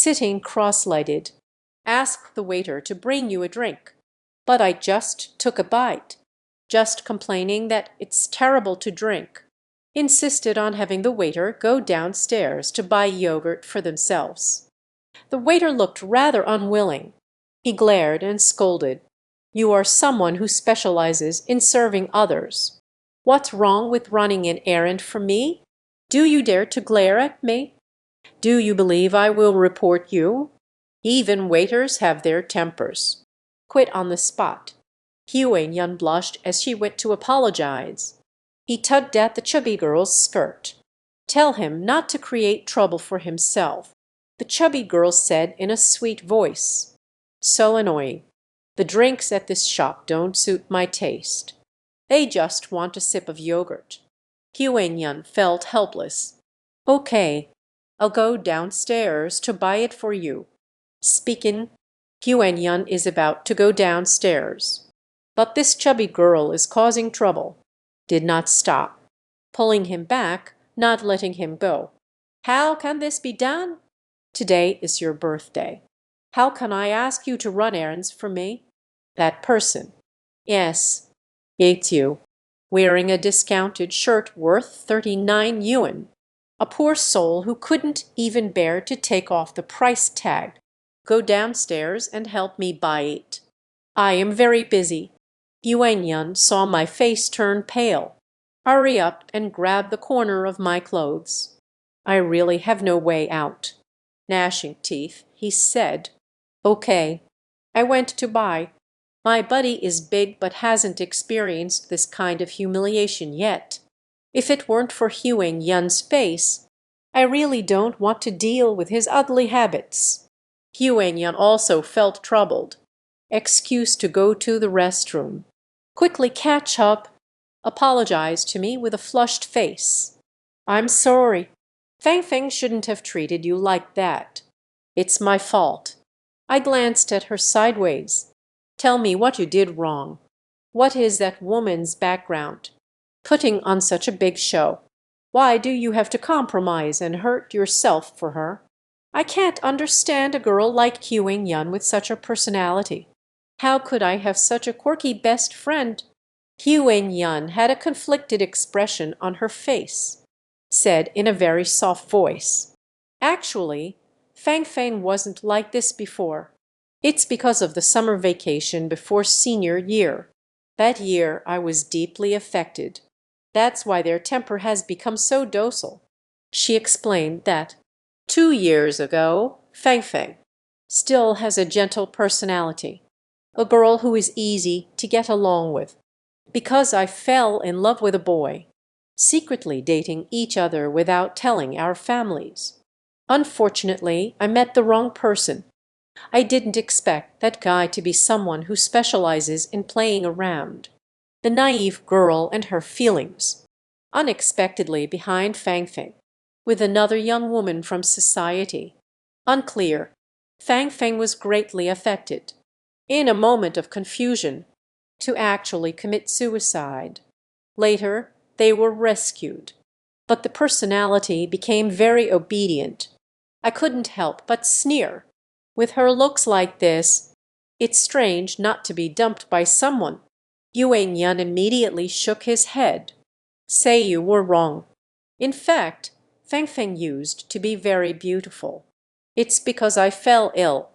sitting cross-legged. Ask the waiter to bring you a drink. But I just took a bite. Just complaining that it's terrible to drink. Insisted on having the waiter go downstairs to buy yogurt for themselves. The waiter looked rather unwilling. He glared and scolded. You are someone who specializes in serving others. What's wrong with running an errand for me? Do you dare to glare at me? Do you believe I will report you? Even waiters have their tempers. Quit on the spot. Huyen blushed as she went to apologize. He tugged at the chubby girl's skirt. Tell him not to create trouble for himself, the chubby girl said in a sweet voice. So annoying. The drinks at this shop don't suit my taste. They just want a sip of yogurt. Huyen felt helpless. Okay, I'll go downstairs to buy it for you. Speaking, Huyen is about to go downstairs. But this chubby girl is causing trouble. Did not stop. Pulling him back, not letting him go. How can this be done? Today is your birthday. How can I ask you to run errands for me? That person. Yes, it's you. Wearing a discounted shirt worth 39 yuan. A poor soul who couldn't even bear to take off the price tag. Go downstairs and help me buy it. I am very busy. Huyen saw my face turn pale. Hurry up and grab the corner of my clothes. I really have no way out. Gnashing teeth, he said, Okay. I went to buy. My buddy is big but hasn't experienced this kind of humiliation yet. If it weren't for Huyen's face, I really don't want to deal with his ugly habits. Huyen also felt troubled. Excuse to go to the restroom. Quickly catch up. Apologize to me with a flushed face. I'm sorry. Fang shouldn't have treated you like that. It's my fault. I glanced at her sideways. Tell me what you did wrong. What is that woman's background? Putting on such a big show. Why do you have to compromise and hurt yourself for her? I can't understand a girl like Huyen with such a personality. How could I have such a quirky best friend? Huyen had a conflicted expression on her face. Said in a very soft voice. Actually, Fang wasn't like this before. It's because of the summer vacation before senior year. That year I was deeply affected. That's why their temper has become so docile. She explained that 2 years ago, Fang still has a gentle personality, a girl who is easy to get along with. Because I fell in love with a boy, secretly dating each other without telling our families. Unfortunately, I met the wrong person. I didn't expect that guy to be someone who specializes in playing around. The naive girl and her feelings. Unexpectedly behind Fang with another young woman from society. Unclear. Fang was greatly affected. In a moment of confusion, to actually commit suicide. Later, they were rescued. But the personality became very obedient. I couldn't help but sneer. With her looks like this, it's strange not to be dumped by someone. Huyen immediately shook his head. Say you were wrong. In fact, Fang used to be very beautiful. It's because I fell ill.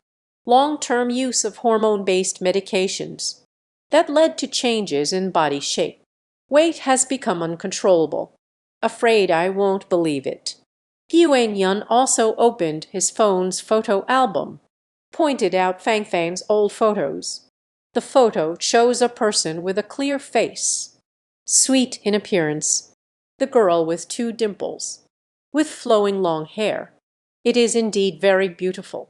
Long-term use of hormone-based medications. That led to changes in body shape. Weight has become uncontrollable. Afraid I won't believe it. Huyen also opened his phone's photo album. Pointed out Fang's old photos. The photo shows a person with a clear face. Sweet in appearance. The girl with 2 dimples. With flowing long hair. It is indeed very beautiful.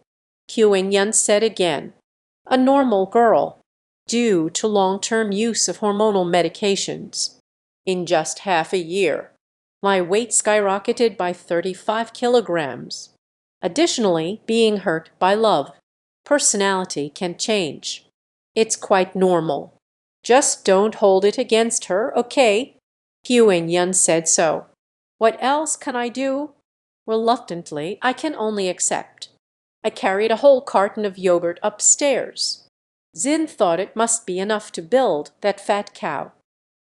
Huyen said again. A normal girl. Due to long-term use of hormonal medications. In just half a year, my weight skyrocketed by 35 kilograms. Additionally, being hurt by love. Personality can change. It's quite normal. Just don't hold it against her, okay? Huyen said so. What else can I do? Reluctantly, I can only accept. I carried a whole carton of yogurt upstairs. Xin thought it must be enough to build that fat cow.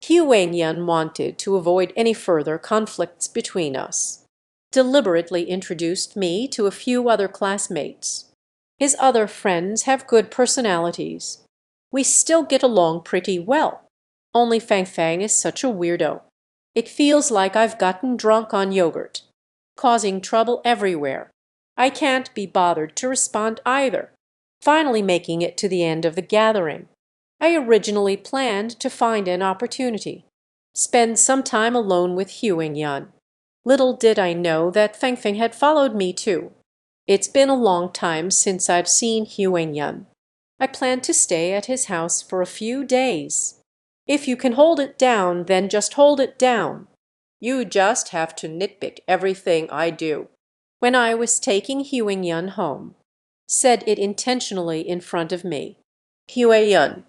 Huang Yun wanted to avoid any further conflicts between us. Deliberately introduced me to a few other classmates. His other friends have good personalities. We still get along pretty well. Only Fang Fang is such a weirdo. It feels like I've gotten drunk on yogurt, causing trouble everywhere. I can't be bothered to respond either. Finally making it to the end of the gathering. I originally planned to find an opportunity, spend some time alone with Huang Yan. Little did I know that Feng Feng had followed me too. It's been a long time since I've seen Huang Yan. I plan to stay at his house for a few days. If you can hold it down, then just hold it down. You just have to nitpick everything I do. When I was taking Huang Yan home, said it intentionally in front of me. Huang Yan,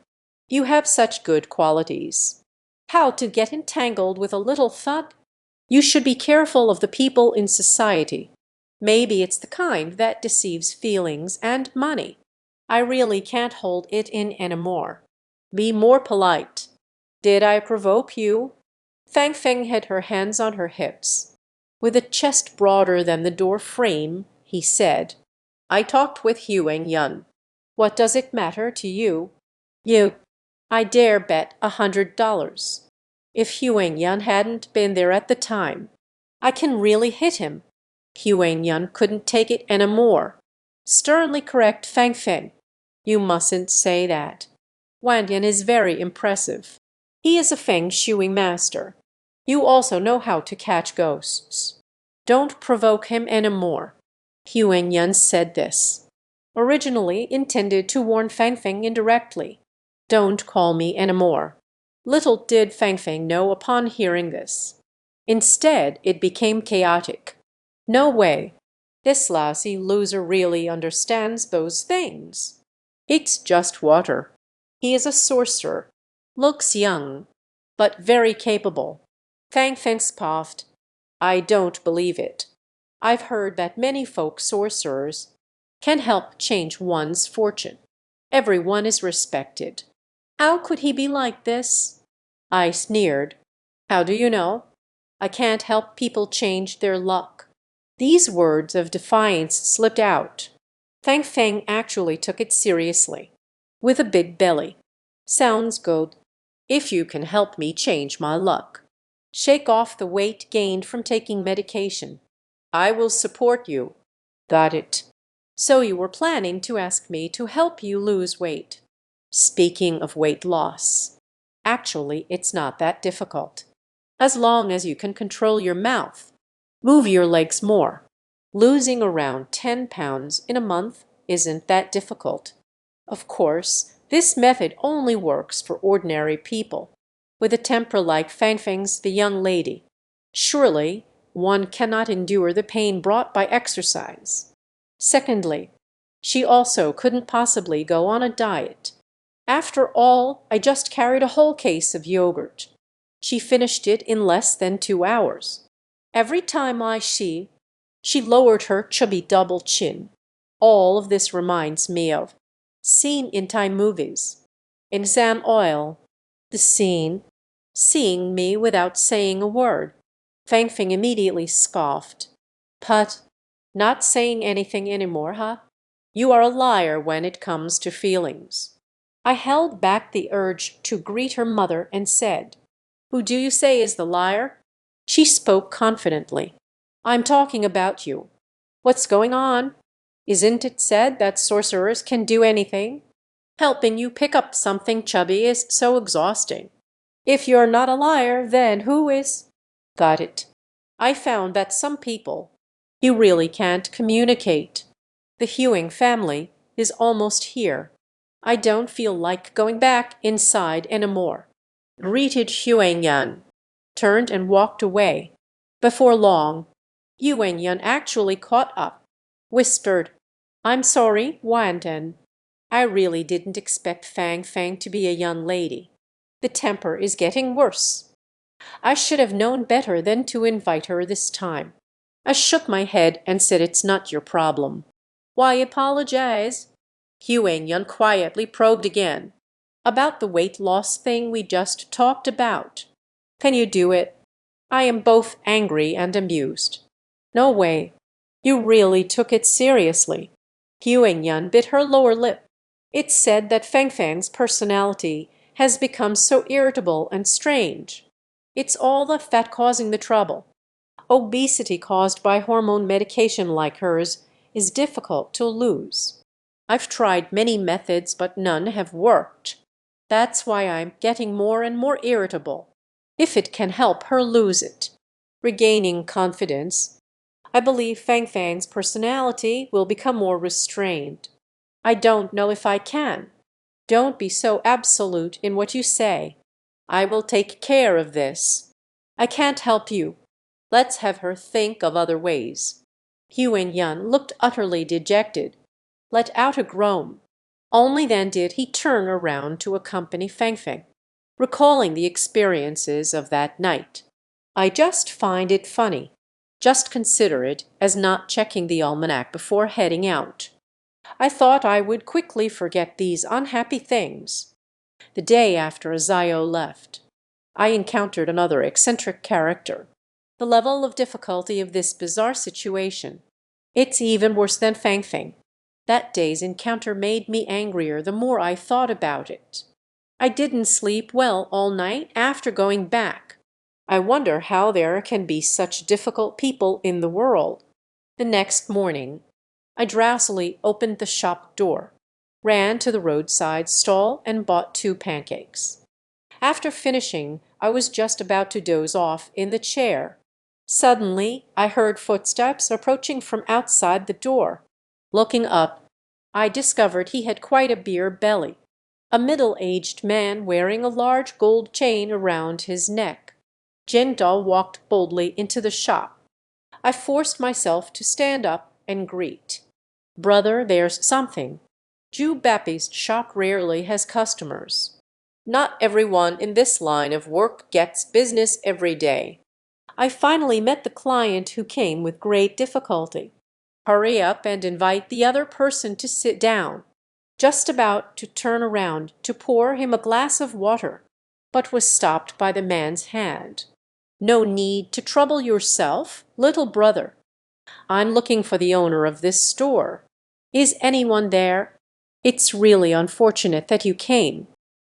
you have such good qualities. How to get entangled with a little thud? You should be careful of the people in society. Maybe it's the kind that deceives feelings and money. I really can't hold it in anymore. Be more polite. Did I provoke you? Fang Feng had her hands on her hips. With a chest broader than the door frame, he said, I talked with Huang Yun. What does it matter to you? You. I dare bet $100. If Huang Yun hadn't been there at the time, I can really hit him. Huang Yun couldn't take it anymore. Sternly correct Fang Feng. You mustn't say that. Wang Yan is very impressive. He is a feng shui master. You also know how to catch ghosts. Don't provoke him anymore. Huang Yan said this, originally intended to warn Fang Feng indirectly. Don't call me anymore. Little did Fang Feng know upon hearing this. Instead, it became chaotic. No way. This lousy loser really understands those things. It's just water. He is a sorcerer. Looks young, but very capable. Fang Feng scoffed. I don't believe it. I've heard that many folk sorcerers can help change one's fortune. Everyone is respected. How could he be like this? I sneered. How do you know? I can't help people change their luck. These words of defiance slipped out. Fang Feng actually took it seriously, with a big belly. Sounds good. If you can help me change my luck. Shake off the weight gained from taking medication. I will support you. Got it. So you were planning to ask me to help you lose weight. Speaking of weight loss, actually, it's not that difficult. As long as you can control your mouth, move your legs more. Losing around 10 pounds in a month isn't that difficult. Of course, this method only works for ordinary people, with a temper like Fang Feng's the young lady. Surely, one cannot endure the pain brought by exercise. Secondly, she also couldn't possibly go on a diet. After all, I just carried a whole case of yogurt. She finished it in less than 2 hours. Every time she lowered her chubby double chin. All of this reminds me of scene in Thai movies. In Sam Oil, the scene, seeing me without saying a word. Fang Feng immediately scoffed. Put, not saying anything anymore, huh? You are a liar when it comes to feelings. I held back the urge to greet her mother and said, Who do you say is the liar? She spoke confidently. I'm talking about you. What's going on? Isn't it said that sorcerers can do anything? Helping you pick up something chubby is so exhausting. If you're not a liar, then who is? Got it. I found that some people, you really can't communicate. The Hewing family is almost here. I don't feel like going back inside anymore. Greeted Huang Yan, turned and walked away. Before long, Huang Yan actually caught up, whispered, I'm sorry, Wandan. I really didn't expect Fang Fang to be a young lady. The temper is getting worse. I should have known better than to invite her this time. I shook my head and said it's not your problem. Why apologize? Huang quietly probed again. About the weight loss thing we just talked about. Can you do it? I am both angry and amused. No way. You really took it seriously. Huang bit her lower lip. It's said that Fang Fang's personality has become so irritable and strange. It's all the fat causing the trouble. Obesity caused by hormone medication like hers is difficult to lose. I've tried many methods, but none have worked. That's why I'm getting more and more irritable. If it can help her lose it, regaining confidence, I believe Fang Fang's personality will become more restrained. I don't know if I can. Don't be so absolute in what you say. I will take care of this. I can't help you. Let's have her think of other ways. Huang looked utterly dejected, let out a groan. Only then did he turn around to accompany Fang Fang, recalling the experiences of that night. I just find it funny. Just consider it as not checking the almanac before heading out. I thought I would quickly forget these unhappy things. The day after Zio left, I encountered another eccentric character. The level of difficulty of this bizarre situation. It's even worse than Fang Fang. That day's encounter made me angrier the more I thought about it. I didn't sleep well all night after going back. I wonder how there can be such difficult people in the world. The next morning, I drowsily opened the shop door, ran to the roadside stall and bought 2 pancakes. After finishing, I was just about to doze off in the chair. Suddenly, I heard footsteps approaching from outside the door. Looking up, I discovered he had quite a beer belly, a middle-aged man wearing a large gold chain around his neck. Jindal walked boldly into the shop. I forced myself to stand up and greet. "Brother, there's something. Ju Bapi's shop rarely has customers. Not everyone in this line of work gets business every day. I finally met the client who came with great difficulty. Hurry up and invite the other person to sit down." Just about to turn around to pour him a glass of water, but was stopped by the man's hand. "No need to trouble yourself, little brother. I'm looking for the owner of this store. Is anyone there? It's really unfortunate that you came.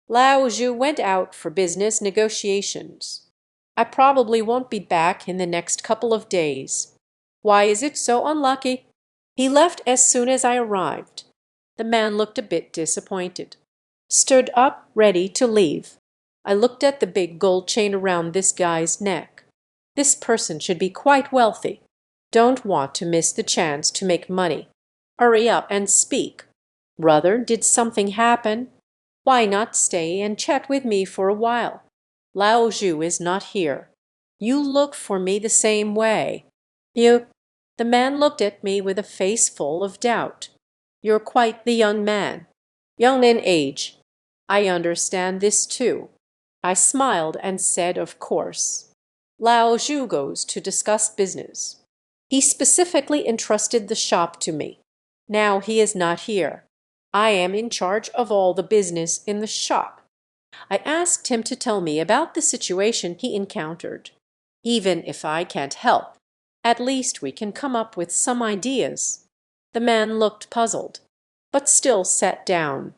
Lao Zhu went out for business negotiations. I probably won't be back in the next couple of days. Why is it so unlucky? He left as soon as I arrived." The man looked a bit disappointed, stood up, ready to leave. I looked at the big gold chain around this guy's neck. This person should be quite wealthy. Don't want to miss the chance to make money. Hurry up and speak. Brother, did something happen? Why not stay and chat with me for a while? Lao Zhu is not here. You look for me the same way. You. The man looked at me with a face full of doubt. You're quite the young man. Young in age. I understand this too. I smiled and said, of course. Lao Zhu goes to discuss business. He specifically entrusted the shop to me. Now he is not here. I am in charge of all the business in the shop. I asked him to tell me about the situation he encountered. Even if I can't help, at least we can come up with some ideas. The man looked puzzled, but still sat down.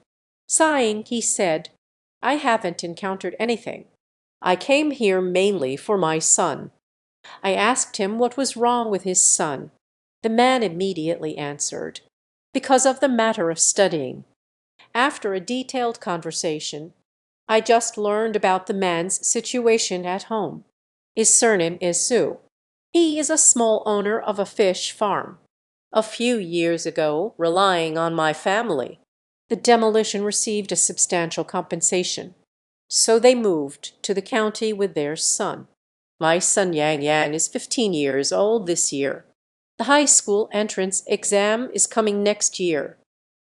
Sighing, he said, "I haven't encountered anything. I came here mainly for my son." I asked him what was wrong with his son. The man immediately answered, "Because of the matter of studying." After a detailed conversation, I just learned about the man's situation at home. His surname is Su. He is a small owner of a fish farm. A few years ago, relying on my family, the demolition received a substantial compensation. So they moved to the county with their son. My son Yang is 15 years old this year. The high school entrance exam is coming next year,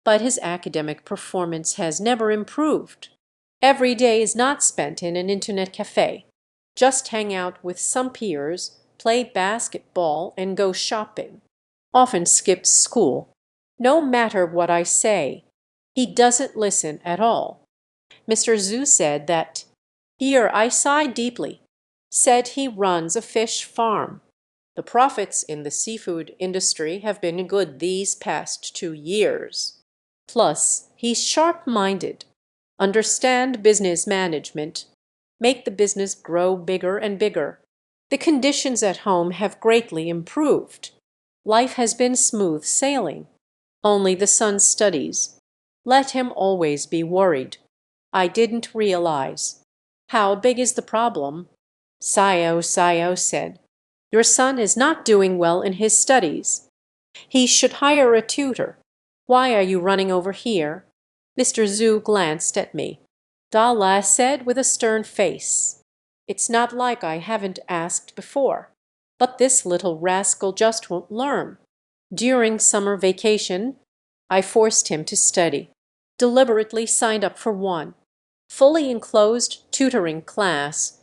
but his academic performance has never improved. Every day is not spent in an internet cafe. Just hang out with some peers, play basketball, and go shopping. Often skips school. No matter what I say, he doesn't listen at all. Mr. Zhu said that, here I sighed deeply, said he runs a fish farm. The profits in the seafood industry have been good these past 2 years. Plus, he's sharp-minded, understand business management, make the business grow bigger and bigger. The conditions at home have greatly improved. Life has been smooth sailing. Only the son's studies. Let him always be worried. I didn't realize. How big is the problem? Sayo said, your son is not doing well in his studies. He should hire a tutor. Why are you running over here? Mr. Zhu glanced at me. Dala said with a stern face, it's not like I haven't asked before, but this little rascal just won't learn. During summer vacation, I forced him to study, deliberately signed up for one, fully enclosed tutoring class.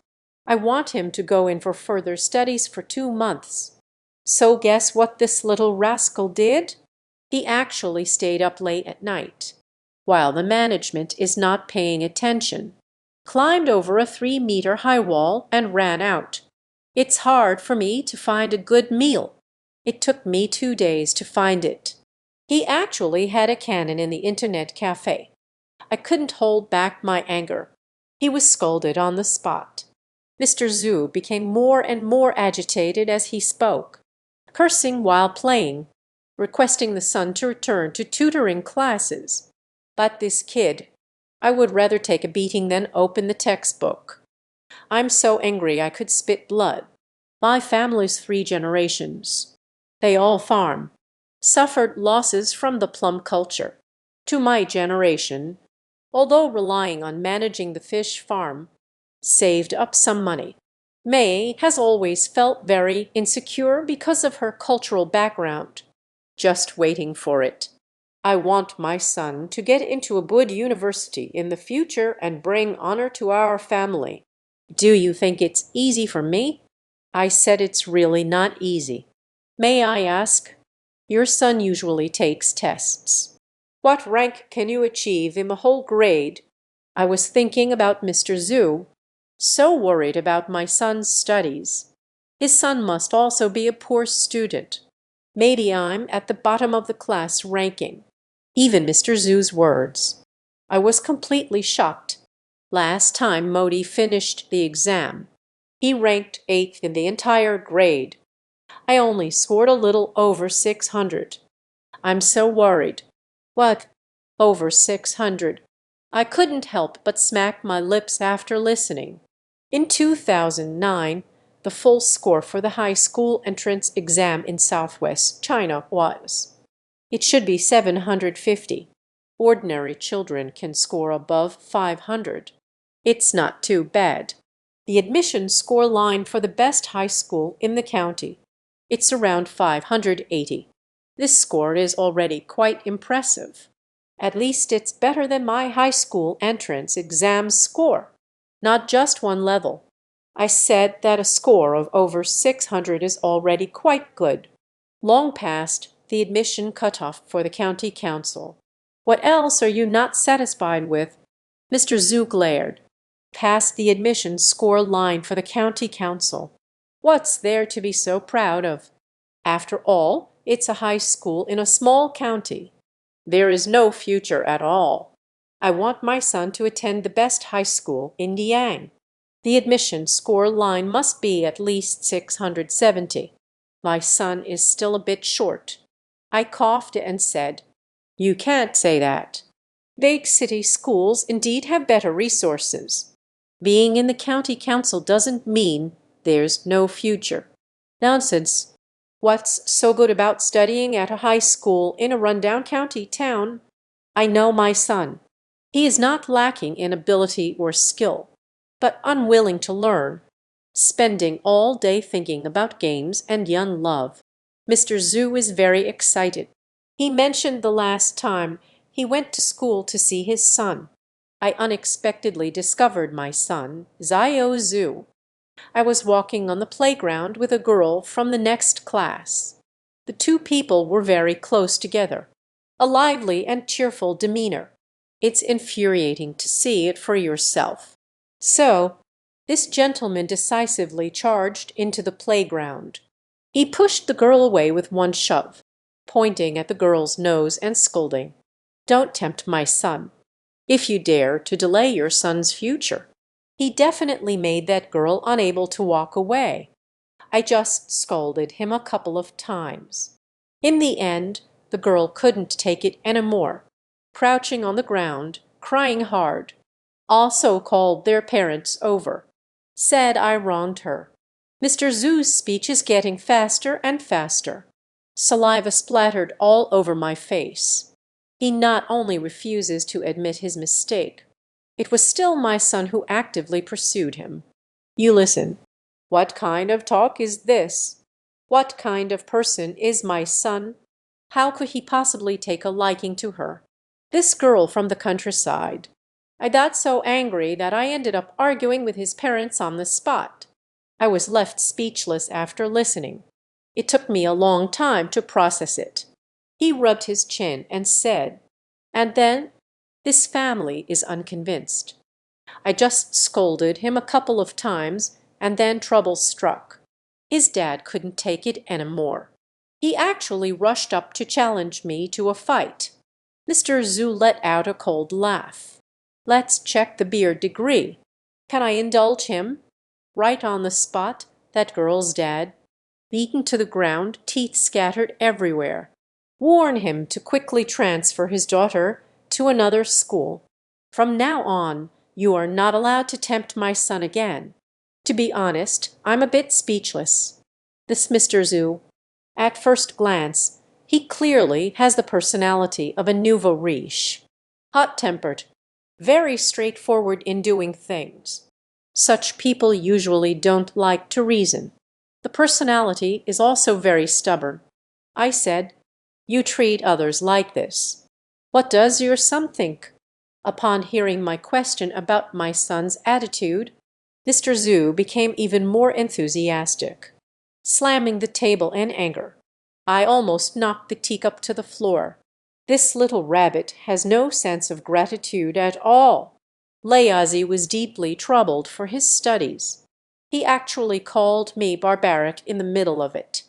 I want him to go in for further studies for 2 months. So guess what this little rascal did? He actually stayed up late at night, while the management is not paying attention, climbed over a 3-meter high wall and ran out. It's hard for me to find a good meal. It took me 2 days to find it. He actually had a cannon in the internet cafe. I couldn't hold back my anger. He was scolded on the spot. Mr. Zhu became more and more agitated as he spoke, cursing while playing, requesting the son to return to tutoring classes. But this kid, I would rather take a beating than open the textbook. I'm so angry I could spit blood. My family's 3 generations. They all farm, suffered losses from the plum culture. To my generation, although relying on managing the fish farm, saved up some money. May has always felt very insecure because of her cultural background, just waiting for it. I want my son to get into a good university in the future and bring honor to our family. Do you think it's easy for me? I said it's really not easy. May I ask? Your son usually takes tests. What rank can you achieve in the whole grade? I was thinking about Mr. Zhu, so worried about my son's studies. His son must also be a poor student. Maybe I'm at the bottom of the class ranking. Even Mr. Zhu's words. I was completely shocked. Last time Modi finished the exam, he ranked 8th in the entire grade. I only scored a little over 600. I'm so worried. What? Over 600. I couldn't help but smack my lips after listening. In 2009, the full score for the high school entrance exam in Southwest China was. It should be 750. Ordinary children can score above 500. It's not too bad. The admission score line for the best high school in the county. It's around 580. This score is already quite impressive. At least it's better than my high school entrance exam score. Not just one level. I said that a score of over 600 is already quite good. Long past the admission cutoff for the county council. What else are you not satisfied with? Mr. Zhu glared. Past the admission score line for the county council. What's there to be so proud of? After all, it's a high school in a small county. There is no future at all. I want my son to attend the best high school in Diang. The admission score line must be at least 670. My son is still a bit short. I coughed and said, you can't say that. Big city schools indeed have better resources. Being in the county council doesn't mean there's no future. Nonsense. What's so good about studying at a high school in a rundown county town? I know my son. He is not lacking in ability or skill, but unwilling to learn, spending all day thinking about games and young love. Mr. Zhu is very excited. He mentioned the last time he went to school to see his son. I unexpectedly discovered my son, Xiao Zhu. I was walking on the playground with a girl from the next class. The 2 people were very close together. a lively and cheerful demeanor. It's infuriating to see it for yourself. So, this gentleman decisively charged into the playground. He pushed the girl away with one shove, pointing at the girl's nose and scolding, "Don't tempt my son. If you dare to delay your son's future." He definitely made that girl unable to walk away. I just scolded him a couple of times. In the end, the girl couldn't take it any more, crouching on the ground, crying hard. Also called their parents over. Said I wronged her. Mr. Zhu's speech is getting faster and faster. Saliva splattered all over my face. He not only refuses to admit his mistake. It was still my son who actively pursued him. You listen. What kind of talk is this? What kind of person is my son? How could he possibly take a liking to her? This girl from the countryside. I got so angry that I ended up arguing with his parents on the spot. I was left speechless after listening. It took me a long time to process it. He rubbed his chin and said, "And then? This family is unconvinced." I just scolded him a couple of times, and then trouble struck. His dad couldn't take it any more. He actually rushed up to challenge me to a fight. Mr. Zhu let out a cold laugh. "Let's check the beard degree. Can I indulge him?" Right on the spot, that girl's dad, beaten to the ground, teeth scattered everywhere. Warn him to quickly transfer his daughter to another school. From now on, you are not allowed to tempt my son again. To be honest, I'm a bit speechless. This Mr. Zhu, at first glance, he clearly has the personality of a nouveau riche. Hot-tempered, very straightforward in doing things. Such people usually don't like to reason. The personality is also very stubborn. I said, "You treat others like this. What does your son think?" Upon hearing my question about my son's attitude, Mr. Zhu became even more enthusiastic. Slamming the table in anger, I almost knocked the teacup to the floor. This little rabbit has no sense of gratitude at all. Layazi was deeply troubled for his studies. He actually called me barbaric in the middle of it.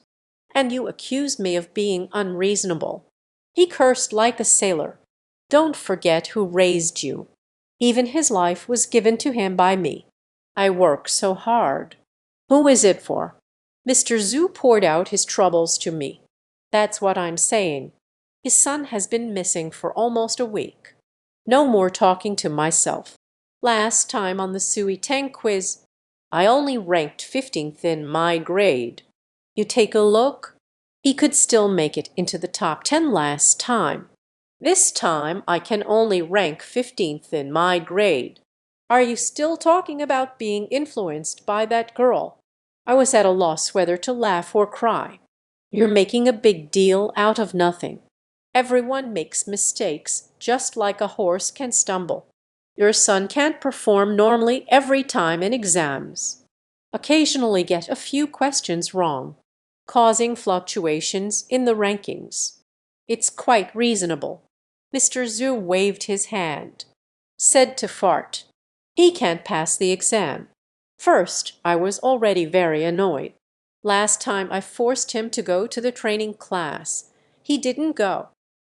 "And you accuse me of being unreasonable." He cursed like a sailor. "Don't forget who raised you. Even his life was given to him by me. I work so hard." "Who is it for?" Mr. Zhu poured out his troubles to me. "That's what I'm saying. His son has been missing for almost a week. No more talking to myself. Last time on the Sui Teng quiz, I only ranked 15th in my grade. You take a look. He could still make it into the top 10 last time. This time I can only rank 15th in my grade. Are you still talking about being influenced by that girl?" I was at a loss whether to laugh or cry. "You're making a big deal out of nothing. Everyone makes mistakes, just like a horse can stumble. Your son can't perform normally every time in exams. Occasionally get a few questions wrong, causing fluctuations in the rankings. It's quite reasonable." Mr. Zhu waved his hand. Said to fart, "He can't pass the exam." First, I was already very annoyed. Last time I forced him to go to the training class. He didn't go.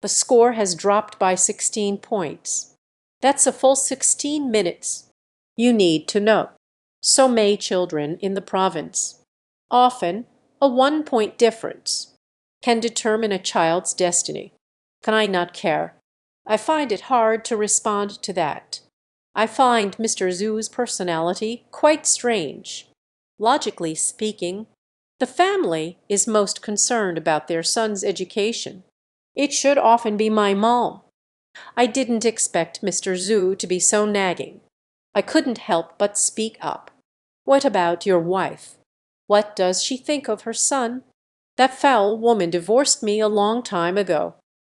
The score has dropped by 16 points. That's a full 16 minutes. You need to know. So may children in the province. Often, a 1-point difference can determine a child's destiny. Can I not care? I find it hard to respond to that. I find Mr. Zhu's personality quite strange. Logically speaking, the family is most concerned about their son's education. It should often be my mom. I didn't expect Mr. Zhu to be so nagging. I couldn't help but speak up. "What about your wife? What does she think of her son? That foul woman divorced me a long time ago.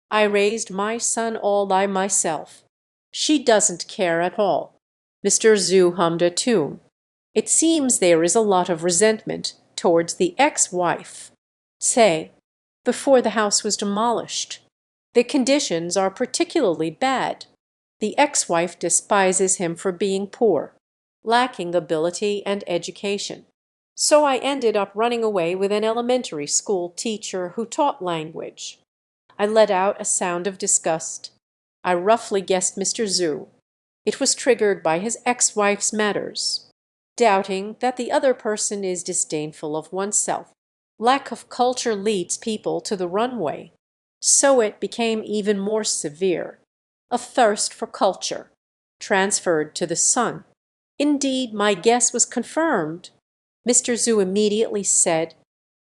I raised my son all by myself. She doesn't care at all." Mr. Zhu hummed a tune. "It seems there is a lot of resentment towards the ex-wife. Say, before the house was demolished. The conditions are particularly bad. The ex-wife despises him for being poor, lacking ability and education. So I ended up running away with an elementary school teacher who taught language. I let out a sound of disgust. I roughly guessed Mr. Zhu. It was triggered by his ex-wife's matters. Doubting that the other person is disdainful of oneself. Lack of culture leads people to the runway. So it became even more severe. A thirst for culture, transferred to the son. Indeed, my guess was confirmed. Mr. Zhu immediately said,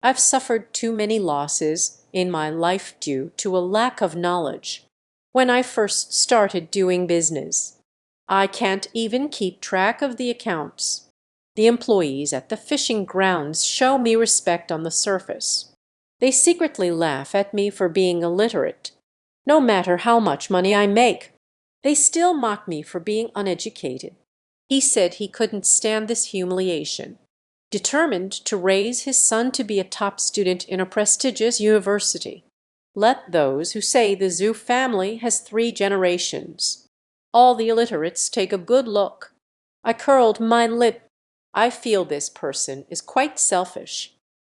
"I've suffered too many losses in my life due to a lack of knowledge. When I first started doing business, I can't even keep track of the accounts. The employees at the fishing grounds show me respect on the surface. They secretly laugh at me for being illiterate. No matter how much money I make, they still mock me for being uneducated." He said he couldn't stand this humiliation. Determined to raise his son to be a top student in a prestigious university. Let those who say the Zhu family has 3 generations. All the illiterates take a good look. I curled my lip. I feel this person is quite selfish.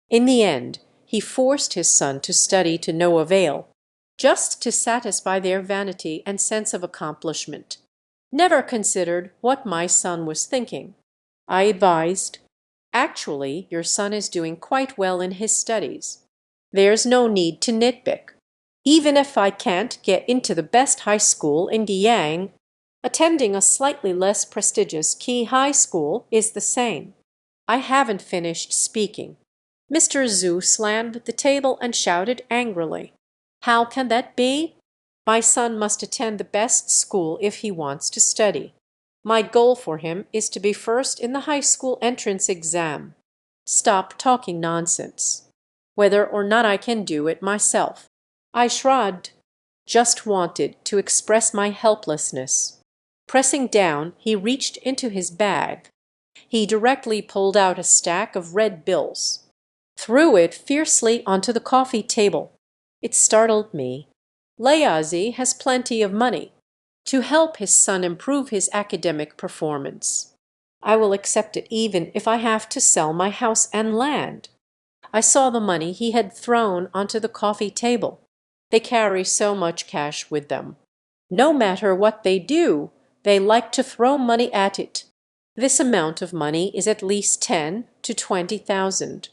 In the end, he forced his son to study to no avail, just to satisfy their vanity and sense of accomplishment. Never considered what my son was thinking. I advised, "Actually, your son is doing quite well in his studies. There's no need to nitpick. Even if I can't get into the best high school in Guiyang, attending a slightly less prestigious Qi high school is the same." I haven't finished speaking. Mr. Zhu slammed the table and shouted angrily, "How can that be? My son must attend the best school if he wants to study. My goal for him is to be first in the high school entrance exam. Stop talking nonsense. Whether or not I can do it myself." I shrugged. Just wanted to express my helplessness. Pressing down, he reached into his bag. He directly pulled out a stack of red bills, threw it fiercely onto the coffee table. It startled me. Layazi has plenty of money to help his son improve his academic performance. I will accept it even if I have to sell my house and land. I saw the money he had thrown onto the coffee table. They carry so much cash with them. No matter what they do, they like to throw money at it. This amount of money is at least 10 to 20,000.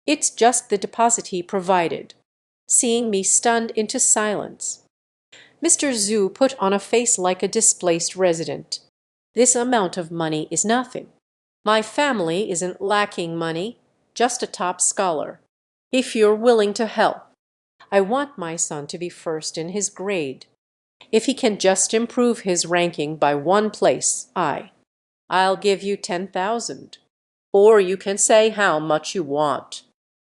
It's just the deposit he provided. Seeing me stunned into silence, Mr. Zhu put on a face like a displaced resident. "This amount of money is nothing. My family isn't lacking money, just a top scholar. If you're willing to help, I want my son to be first in his grade. If he can just improve his ranking by 1 place, I'll give you 10,000. Or you can say how much you want.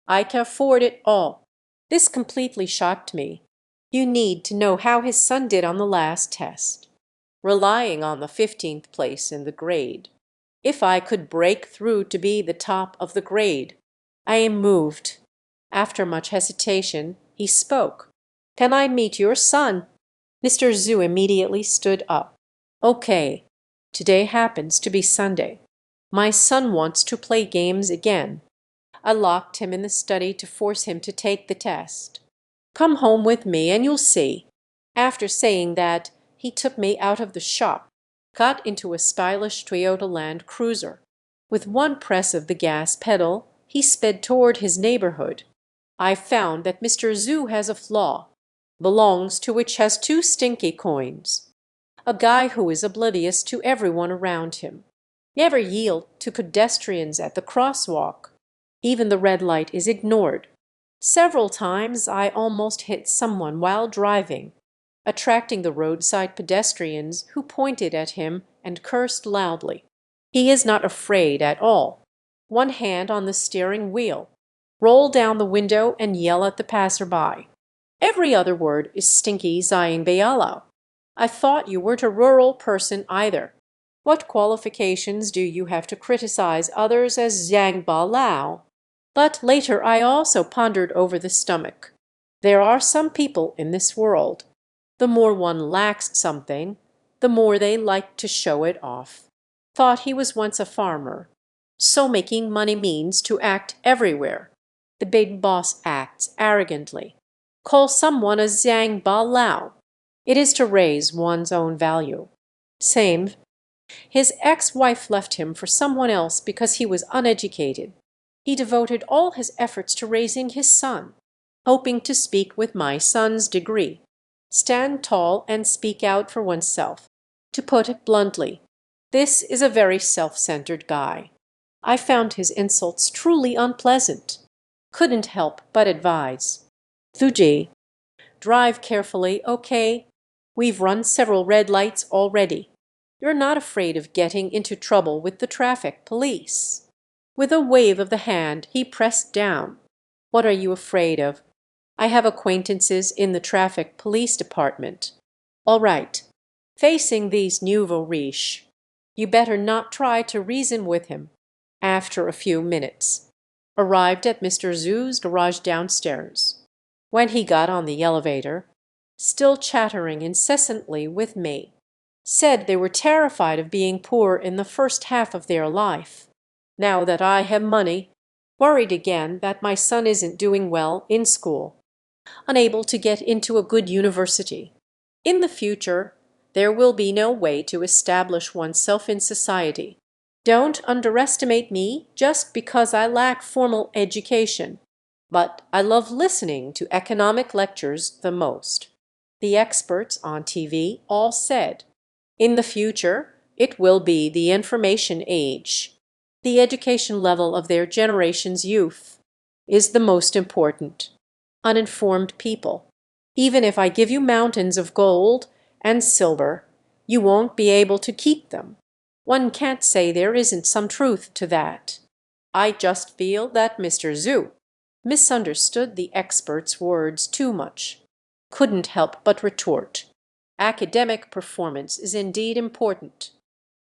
I can afford it all." This completely shocked me. You need to know how his son did on the last test, relying on the 15th place in the grade. If I could break through to be the top of the grade, I am moved. After much hesitation, he spoke. "Can I meet your son?" Mr. Zhu immediately stood up. "Okay, today happens to be Sunday. My son wants to play games again. I locked him in the study to force him to take the test. Come home with me and you'll see." After saying that, he took me out of the shop, got into a stylish Toyota Land Cruiser. With one press of the gas pedal, he sped toward his neighborhood. I found that Mr. Zhu has a flaw, belongs to which has 2 stinky coins. A guy who is oblivious to everyone around him. Never yield to pedestrians at the crosswalk. Even the red light is ignored. Several times I almost hit someone while driving, attracting the roadside pedestrians who pointed at him and cursed loudly. He is not afraid at all. One hand on the steering wheel, roll down the window and yell at the passerby. Every other word is stinky Zayin Bayalo. I thought you weren't a rural person either. What qualifications do you have to criticize others as Zhang Ba Lao? But later I also pondered over the stomach. There are some people in this world The more one lacks something, the more they like to show it off. Thought he was once a farmer. So making money means to act everywhere. The big boss acts arrogantly. Call someone a Zhang Ba Lao. It is to raise one's own value. Same. His ex-wife left him for someone else because he was uneducated. He devoted all his efforts to raising his son, hoping to speak with my son's degree. Stand tall and speak out for oneself. To put it bluntly, this is a very self-centered guy. I found his insults truly unpleasant. Couldn't help but advise. Fuji, drive carefully, okay? We've run several red lights already. You're not afraid of getting into trouble with the traffic police. With a wave of the hand, he pressed down. What are you afraid of? I have acquaintances in the traffic police department. All right. Facing these nouveaux riches, you better not try to reason with him. After a few minutes, arrived at Mr. Zhu's garage downstairs. When he got on the elevator, still chattering incessantly with me, said they were terrified of being poor in the first half of their life. Now that I have money, worried again that my son isn't doing well in school, unable to get into a good university. In the future, there will be no way to establish oneself in society. Don't underestimate me just because I lack formal education. But I love listening to economic lectures the most. The experts on TV all said, in the future, it will be the information age. The education level of their generation's youth is the most important. Uninformed people. Even if I give you mountains of gold and silver, you won't be able to keep them. One can't say there isn't some truth to that. I just feel that Mr. Zhu misunderstood the expert's words too much. Couldn't help but retort. Academic performance is indeed important,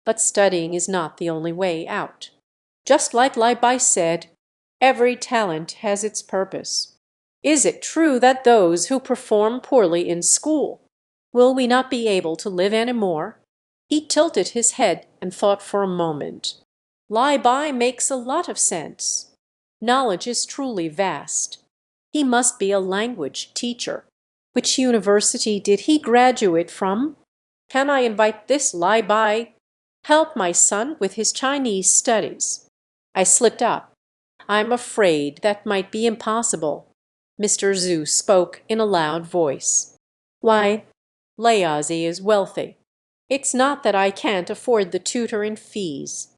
but studying is not the only way out. Just like Li Bai said, every talent has its purpose. Is it true that those who perform poorly in school will we not be able to live any more? He tilted his head and thought for a moment. Li Bai makes a lot of sense. Knowledge is truly vast. He must be a language teacher. Which university did he graduate from? Can I invite this Li Bai? Help my son with his Chinese studies. I slipped up. I'm afraid that might be impossible. Mr. Zhu spoke in a loud voice. Why, Layazi is wealthy. It's not that I can't afford the tutor and fees.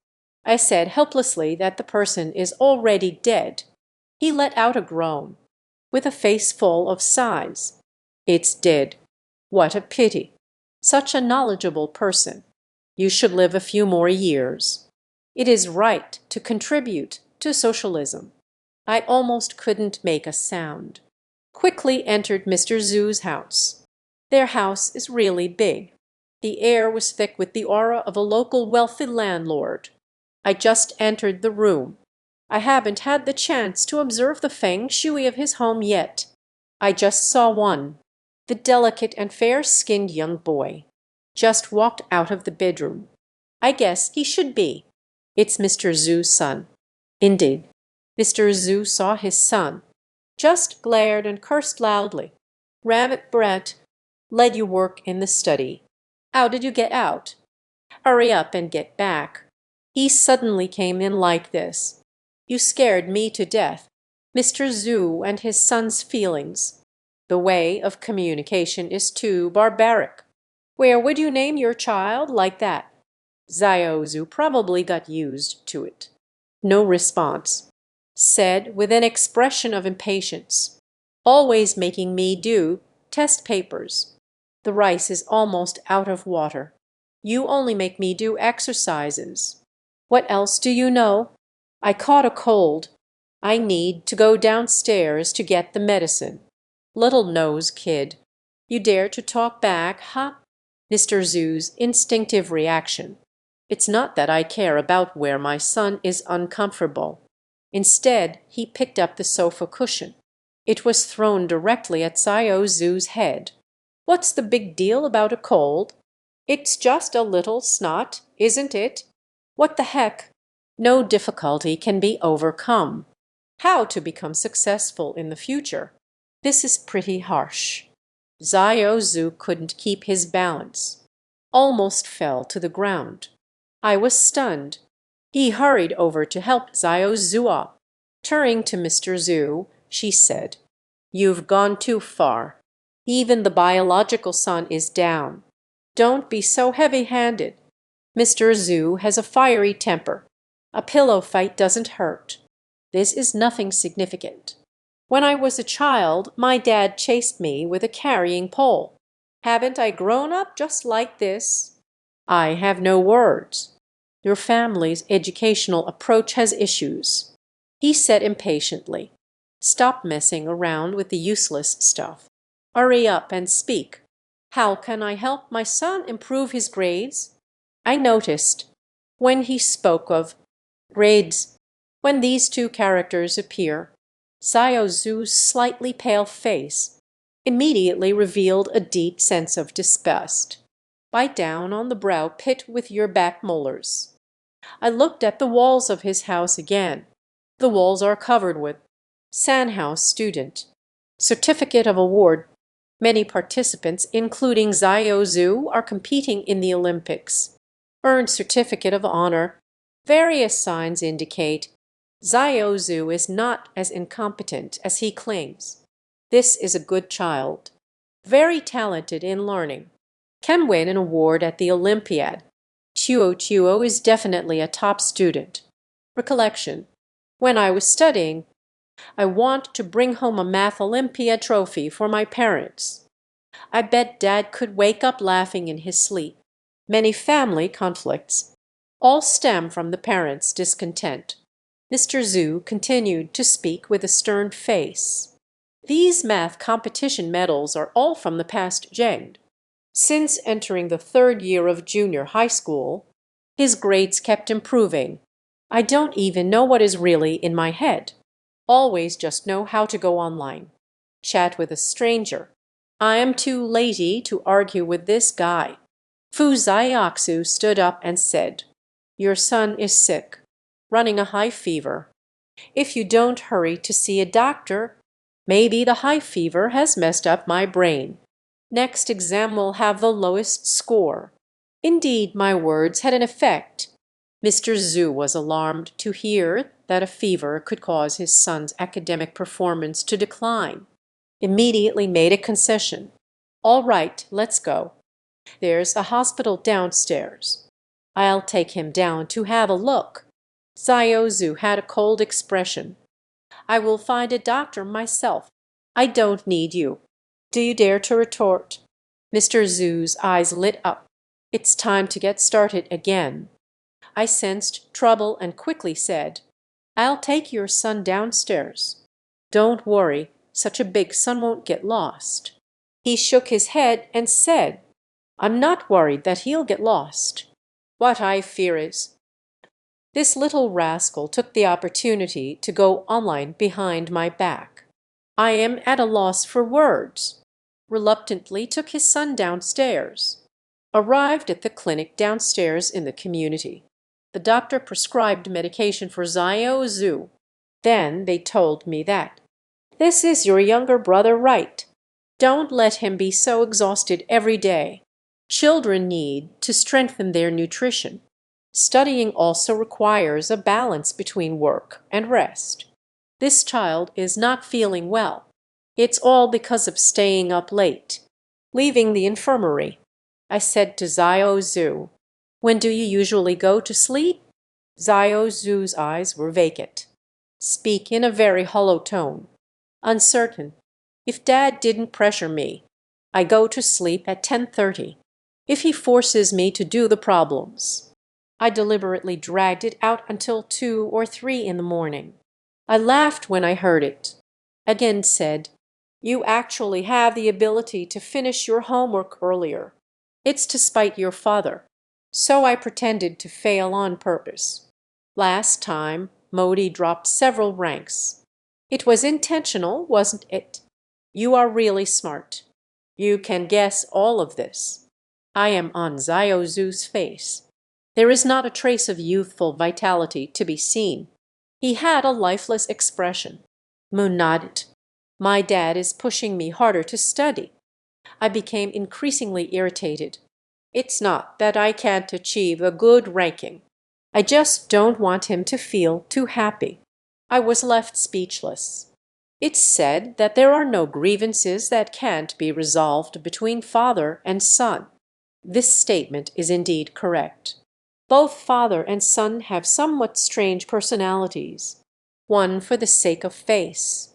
I said helplessly that the person is already dead. He let out a groan, with a face full of sighs. It's dead. What a pity. Such a knowledgeable person. You should live a few more years. It is right to contribute to socialism. I almost couldn't make a sound. Quickly entered Mr. Zhu's house. Their house is really big. The air was thick with the aura of a local wealthy landlord. I just entered the room. I haven't had the chance to observe the feng shui of his home yet. I just saw one, the delicate and fair-skinned young boy, just walked out of the bedroom. I guess he should be. It's Mr. Zhu's son. Indeed, Mr. Zhu saw his son, just glared and cursed loudly. Rabbit Brett, let you work in the study. How did you get out? Hurry up and get back. He suddenly came in like this. You scared me to death. Mr. Zhu and his son's feelings. The way of communication is too barbaric. Where would you name your child like that? Xiao Zhu probably got used to it. No response. Said with an expression of impatience. Always making me do test papers. The rice is almost out of water. You only make me do exercises. What else do you know? I caught a cold. I need to go downstairs to get the medicine. Little nose kid. You dare to talk back, huh? Mr. Zhu's instinctive reaction. It's not that I care about where my son is uncomfortable. Instead, he picked up the sofa cushion. It was thrown directly at Xiao Zhu's head. What's the big deal about a cold? It's just a little snot, isn't it? What the heck? No difficulty can be overcome. How to become successful in the future? This is pretty harsh. Zio Zhu couldn't keep his balance. Almost fell to the ground. I was stunned. He hurried over to help Zio Zhu up. Turning to Mr. Zhu, she said, "You've gone too far. Even the biological sun is down. Don't be so heavy-handed. Mr. Zhu has a fiery temper. A pillow fight doesn't hurt. This is nothing significant. When I was a child, my dad chased me with a carrying pole. Haven't I grown up just like this? I have no words. Your family's educational approach has issues." He said impatiently, "Stop messing around with the useless stuff. Hurry up and speak. How can I help my son improve his grades?" I noticed, when he spoke of grades, when these two characters appear, Xiao Zhu's slightly pale face immediately revealed a deep sense of disgust. Bite down on the brow pit with your back molars. I looked at the walls of his house again. The walls are covered with Sanhouse student, certificate of award. Many participants, including Xiao Zhu, are competing in the Olympics. Earned certificate of honor. Various signs indicate Xiao Zhu is not as incompetent as he claims. This is a good child. Very talented in learning. Can win an award at the Olympiad. Chuo is definitely a top student. Recollection. When I was studying, I want to bring home a math Olympiad trophy for my parents. I bet Dad could wake up laughing in his sleep. Many family conflicts. All stem from the parents' discontent. Mr. Zhu continued to speak with a stern face. These math competition medals are all from the past gen. Since entering the third year of junior high school, his grades kept improving. I don't even know what is really in my head. Always just know how to go online. Chat with a stranger. I am too lazy to argue with this guy. Fu Zaiaksu stood up and said, "Your son is sick, running a high fever. If you don't hurry to see a doctor, maybe the high fever has messed up my brain. Next exam will have the lowest score." Indeed, my words had an effect. Mr. Zhu was alarmed to hear that a fever could cause his son's academic performance to decline. Immediately made a concession. "All right, let's go. There's a hospital downstairs. I'll take him down to have a look." Xiao Zhu had a cold expression. "I will find a doctor myself. I don't need you." Do you dare to retort? Mr. Zhu's eyes lit up. "It's time to get started again." I sensed trouble and quickly said, "I'll take your son downstairs. Don't worry, such a big son won't get lost." He shook his head and said, "I'm not worried that he'll get lost. What I fear is—" This little rascal took the opportunity to go online behind my back. I am at a loss for words. Reluctantly took his son downstairs. Arrived at the clinic downstairs in the community. The doctor prescribed medication for Xiao Zhu. Then they told me that, "This is your younger brother, right? Don't let him be so exhausted every day. Children need to strengthen their nutrition. Studying also requires a balance between work and rest. This child is not feeling well. It's all because of staying up late." Leaving the infirmary, I said to Xiao Zhu, "When do you usually go to sleep?" Xiao Zhu's eyes were vacant. Speak in a very hollow tone. "Uncertain. If Dad didn't pressure me, I go to sleep at 10:30. If he forces me to do the problems, I deliberately dragged it out until 2 or 3 in the morning." I laughed when I heard it. Again said, "You actually have the ability to finish your homework earlier. It's to spite your father. So I pretended to fail on purpose. Last time, Modi dropped several ranks. It was intentional, wasn't it? You are really smart. You can guess all of this. I am on Xiao Zu's face. There is not a trace of youthful vitality to be seen. He had a lifeless expression. Mu nodded. My dad is pushing me harder to study. I became increasingly irritated. It's not that I can't achieve a good ranking. I just don't want him to feel too happy. I was left speechless. It's said that there are no grievances that can't be resolved between father and son. This statement is indeed correct. Both father and son have somewhat strange personalities. One for the sake of face,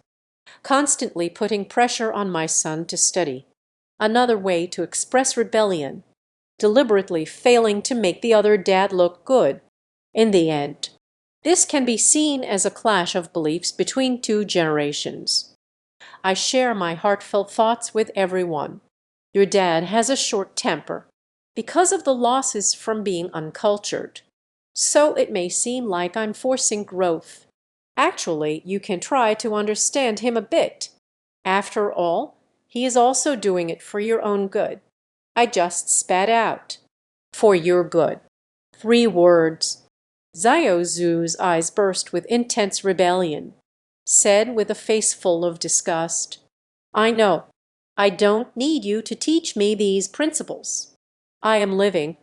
constantly putting pressure on my son to study. Another way to express rebellion, deliberately failing to make the other dad look good. In the end, this can be seen as a clash of beliefs between two generations. I share my heartfelt thoughts with everyone. Your dad has a short temper because of the losses from being uncultured. So it may seem like I'm forcing growth. Actually, you can try to understand him a bit. After all, he is also doing it for your own good. I just spat out. For your good. 3 words. Xiao Zu's eyes burst with intense rebellion. Said with a face full of disgust, I know. I don't need you to teach me these principles. I am living.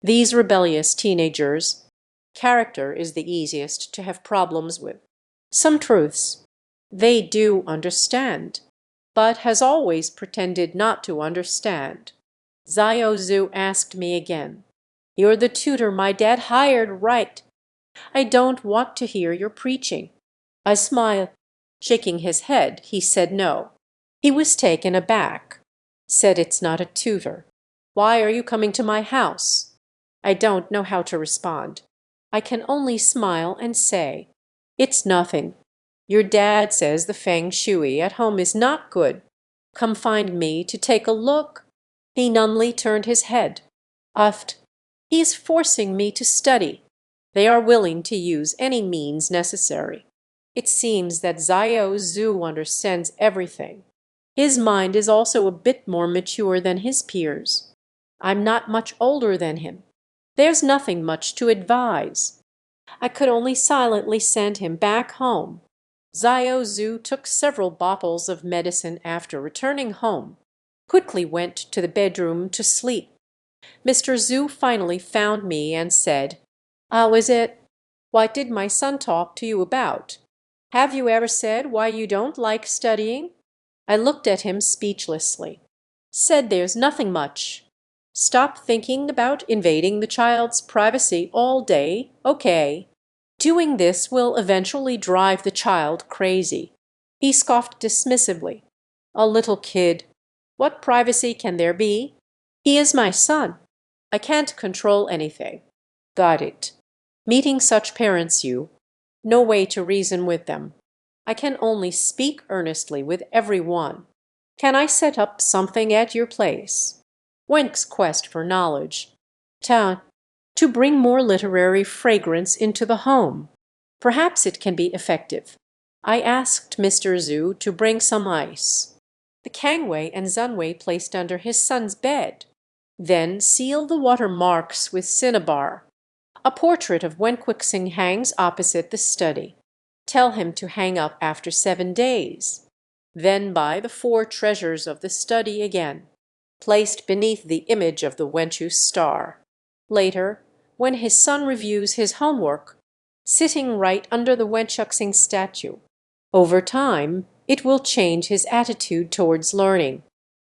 These rebellious teenagers. Character is the easiest to have problems with. Some truths. They do understand, but has always pretended not to understand. Xiao Zu asked me again, You're the tutor my dad hired, right? I don't want to hear your preaching. I smiled. Shaking his head, he said no. He was taken aback. Said it's not a tutor. Why are you coming to my house? I don't know how to respond. I can only smile and say, It's nothing. Your dad says the feng shui at home is not good. Come find me to take a look. He numbly turned his head. Uffed. He is forcing me to study. They are willing to use any means necessary. It seems that Xiao Zu understands everything. His mind is also a bit more mature than his peers. I'm not much older than him. There's nothing much to advise. I could only silently send him back home. Xiao Zu took several bottles of medicine after returning home, quickly went to the bedroom to sleep. Mr. Zu finally found me and said, How is it? What did my son talk to you about? Have you ever said why you don't like studying? I looked at him speechlessly. Said there's nothing much. Stop thinking about invading the child's privacy all day, okay? Doing this will eventually drive the child crazy. He scoffed dismissively. A little kid. What privacy can there be? He is my son. I can't control anything. Got it. Meeting such parents no way to reason with them. I can only speak earnestly with every one. Can I set up something at your place? Wenck's quest for knowledge. Ta, to bring more literary fragrance into the home. Perhaps it can be effective. I asked Mr. Zu to bring some ice. The Kangwei and Zunwei placed under his son's bed. Then seal the water marks with cinnabar. A portrait of Wen Quixing hangs opposite the study. Tell him to hang up after 7 days. Then buy the 4 treasures of the study again, placed beneath the image of the Wenchu star. Later, when his son reviews his homework, sitting right under the Wenchuxing statue. Over time, it will change his attitude towards learning.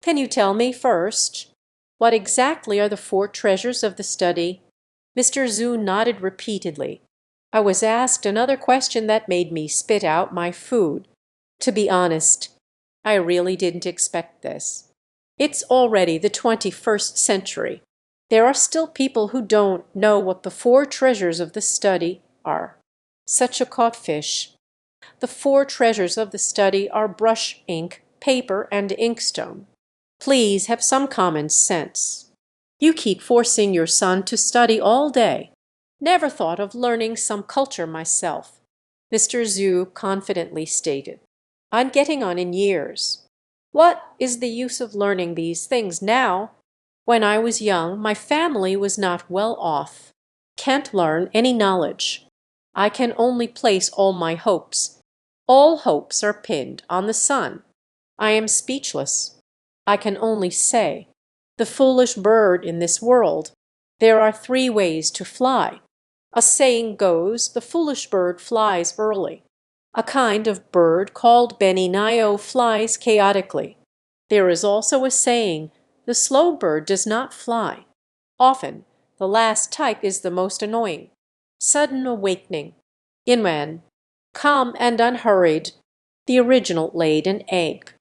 Can you tell me first, what exactly are the 4 treasures of the study? Mr. Zu nodded repeatedly. I was asked another question that made me spit out my food. To be honest, I really didn't expect this. It's already the 21st century. There are still people who don't know what the 4 treasures of the study are. Such a codfish. The 4 treasures of the study are brush ink, paper, and inkstone. Please have some common sense. You keep forcing your son to study all day. Never thought of learning some culture myself, Mr. Zu confidently stated. I'm getting on in years. What is the use of learning these things now? When I was young, my family was not well off. Can't learn any knowledge. I can only place all my hopes. All hopes are pinned on the sun. I am speechless. I can only say, the foolish bird in this world. There are three ways to fly. A saying goes, the foolish bird flies early. A kind of bird called Beninio flies chaotically. There is also a saying, the slow bird does not fly. Often, the last type is the most annoying. Sudden awakening. Inman, calm and unhurried, the original laid an egg,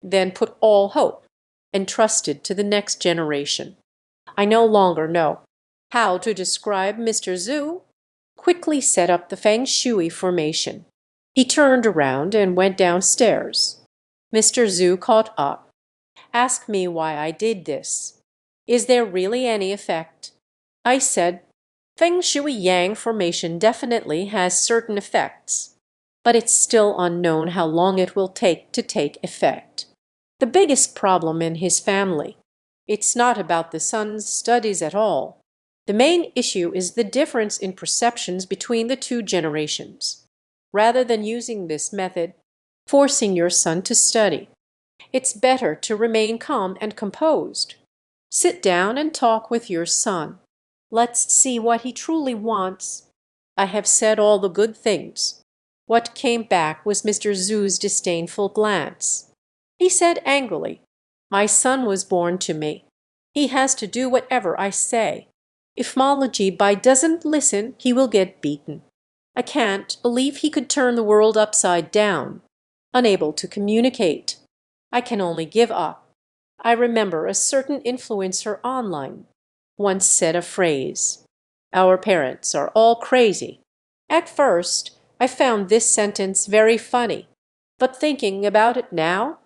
then put all hope, entrusted to the next generation. I no longer know how to describe Mr. Zhu. Quickly set up the feng shui formation. He turned around and went downstairs. Mr. Zhu caught up. Asked me why I did this. Is there really any effect? I said, Feng Shui Yang formation definitely has certain effects, but it's still unknown how long it will take to take effect. The biggest problem in his family. It's not about the son's studies at all. The main issue is the difference in perceptions between the two generations. Rather than using this method, forcing your son to study, it's better to remain calm and composed. Sit down and talk with your son. Let's see what he truly wants. I have said all the good things. What came back was Mr. Zhu's disdainful glance. He said angrily, My son was born to me. He has to do whatever I say. If Malaji Bai doesn't listen, he will get beaten. I can't believe he could turn the world upside down. Unable to communicate. I can only give up. I remember a certain influencer online once said a phrase, Our parents are all crazy. At first, I found this sentence very funny, but thinking about it now,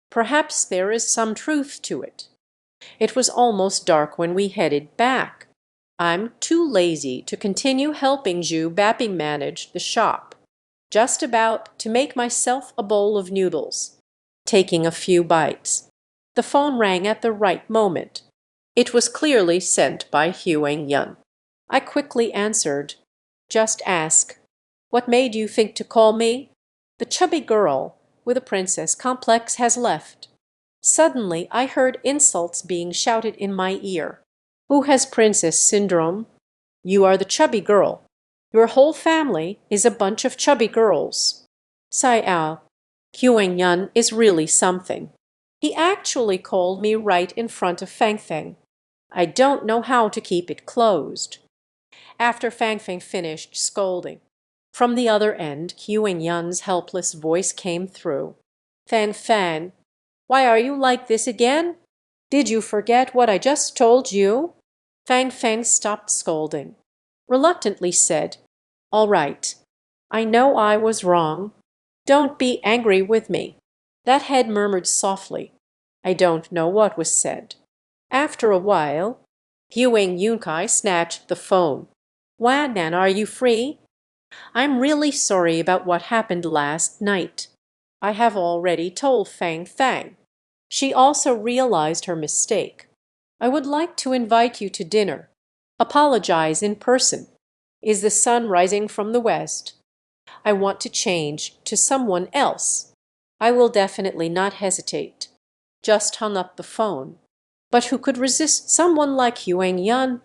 perhaps there is some truth to it. It was almost dark when we headed back. I'm too lazy to continue helping Zhu Bappy manage the shop. Just about to make myself a bowl of noodles. Taking a few bites. The phone rang at the right moment. It was clearly sent by Huang Yun. I quickly answered. Just ask. What made you think to call me? The chubby girl with a princess complex has left. Suddenly I heard insults being shouted in my ear. Who has princess syndrome? You are the chubby girl. Your whole family is a bunch of chubby girls. Sai Ao, Huang Yun is really something. He actually called me right in front of Fang Feng. I don't know how to keep it closed. After Fang Feng finished scolding, from the other end, Huang Yun's helpless voice came through. Fan Fan, why are you like this again? Did you forget what I just told you? Fang Feng stopped scolding, reluctantly said, All right, I know I was wrong. Don't be angry with me. That head murmured softly. I don't know what was said. After a while, Huang Yunkai snatched the phone. Wan Nan, are you free? I'm really sorry about what happened last night. I have already told Fang Fang. She also realized her mistake. I would like to invite you to dinner. Apologize in person. Is the sun rising from the west? I want to change to someone else. I will definitely not hesitate. Just hung up the phone. But who could resist someone like Huang Yun?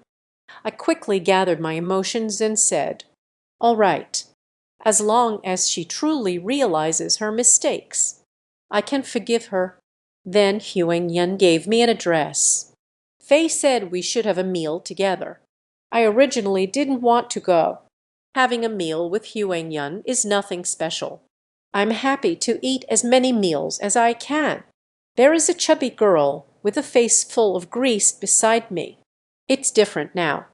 I quickly gathered my emotions and said, All right, as long as she truly realizes her mistakes, I can forgive her. Then Huang Yun gave me an address. Fei said we should have a meal together. I originally didn't want to go. Having a meal with Huang Yun is nothing special. I'm happy to eat as many meals as I can. There is a chubby girl with a face full of grease beside me. It's different now.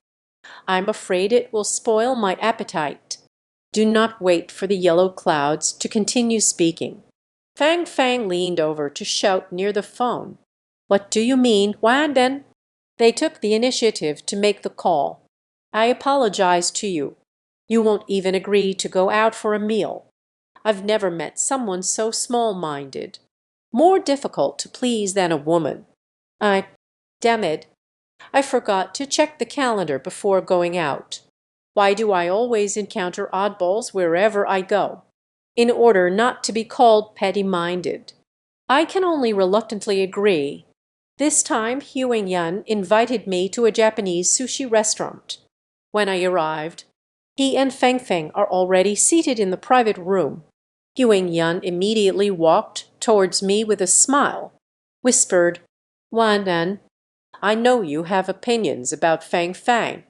I'm afraid it will spoil my appetite. Do not wait for the yellow clouds to continue speaking. Fang Fang leaned over to shout near the phone. What do you mean, Huan Den? They took the initiative to make the call. I apologize to you. You won't even agree to go out for a meal. I've never met someone so small-minded. More difficult to please than a woman. Damn it, I forgot to check the calendar before going out. Why do I always encounter oddballs wherever I go? In order not to be called petty-minded. I can only reluctantly agree. This time Huang Yan invited me to a Japanese sushi restaurant. When I arrived, he and Feng Feng are already seated in the private room. Huang Yan immediately walked towards me with a smile, whispered, "Wan Nan, I know you have opinions about Feng Feng.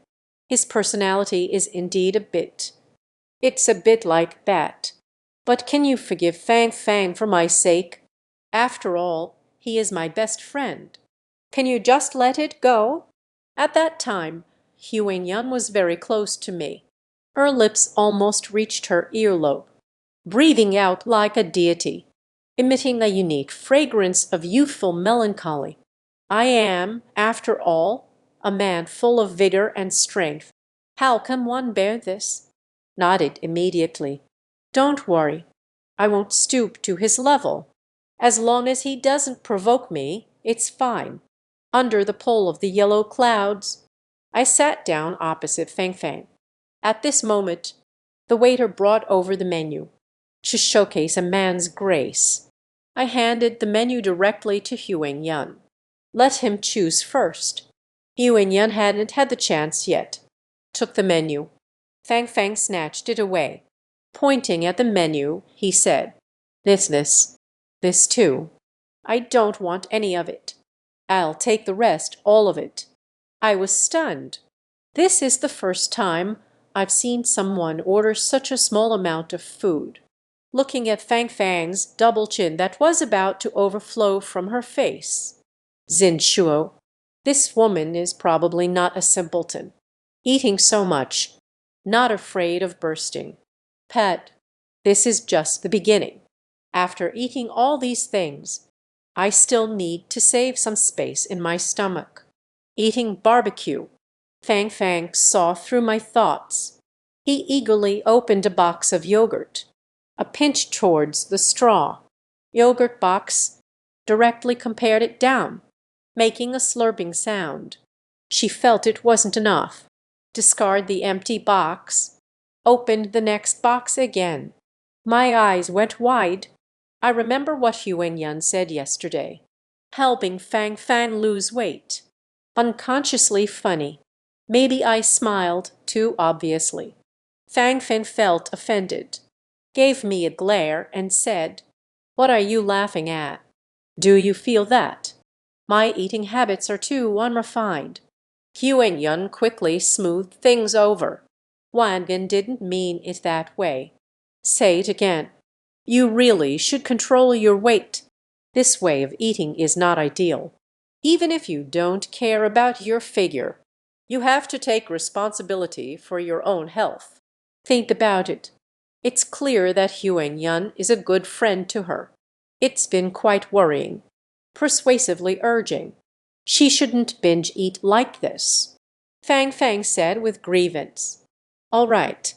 His personality is indeed it's a bit like that. But can you forgive Feng Feng for my sake? After all, he is my best friend. Can you just let it go?" At that time, Huang Yan was very close to me. Her lips almost reached her earlobe, breathing out like a deity, emitting a unique fragrance of youthful melancholy. I am, after all, a man full of vigor and strength. How can one bear this? Nodded immediately. Don't worry. I won't stoop to his level. As long as he doesn't provoke me, it's fine. Under the pull of the yellow clouds, I sat down opposite Feng Feng. At this moment, the waiter brought over the menu to showcase a man's grace. I handed the menu directly to Huang Yan. Let him choose first. Huang Yan hadn't had the chance yet. Took the menu. Fang Fang snatched it away. Pointing at the menu, he said, This too. I don't want any of it. I'll take the rest, all of it." I was stunned. This is the first time I've seen someone order such a small amount of food. Looking at Fang Fang's double chin that was about to overflow from her face. Xin Shuo, this woman is probably not a simpleton. Eating so much, not afraid of bursting. Pet, this is just the beginning. After eating all these things, I still need to save some space in my stomach. Eating barbecue. Fang Fang saw through my thoughts. He eagerly opened a box of yogurt, a pinch towards the straw. Yogurt box, directly compared it down, making a slurping sound. She felt it wasn't enough. Discard the empty box. Opened the next box again. My eyes went wide. I remember what Huang Yan said yesterday. Helping Fang Fang lose weight. Unconsciously funny. Maybe I smiled too obviously. Fang Fang felt offended. Gave me a glare and said, "What are you laughing at? Do you feel that? My eating habits are too unrefined." Huang Yan quickly smoothed things over. "Wangan didn't mean it that way. Say it again. You really should control your weight. This way of eating is not ideal. Even if you don't care about your figure, you have to take responsibility for your own health. Think about it. It's clear that Huang Yan is a good friend to her. It's been quite worrying. Persuasively urging. She shouldn't binge eat like this." Fang Fang said with grievance, "All right.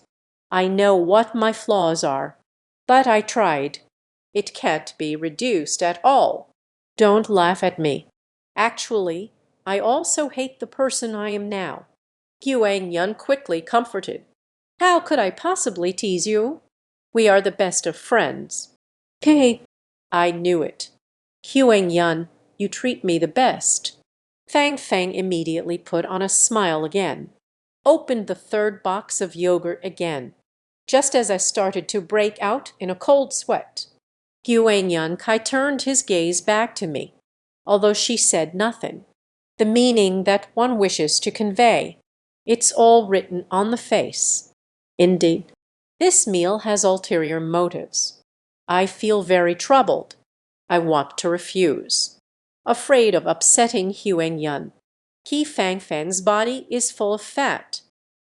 I know what my flaws are. But I tried. It can't be reduced at all. Don't laugh at me. Actually, I also hate the person I am now." Huang Yan quickly comforted. "How could I possibly tease you? We are the best of friends." "Hey, I knew it. Huang Yan, you treat me the best." Fang Fang immediately put on a smile again. Opened the third box of yogurt again. Just as I started to break out in a cold sweat, Huang Yan Kai turned his gaze back to me, although she said nothing. The meaning that one wishes to convey, it's all written on the face. Indeed, this meal has ulterior motives. I feel very troubled. I want to refuse. Afraid of upsetting Huang Yan. Fang Fang's body is full of fat.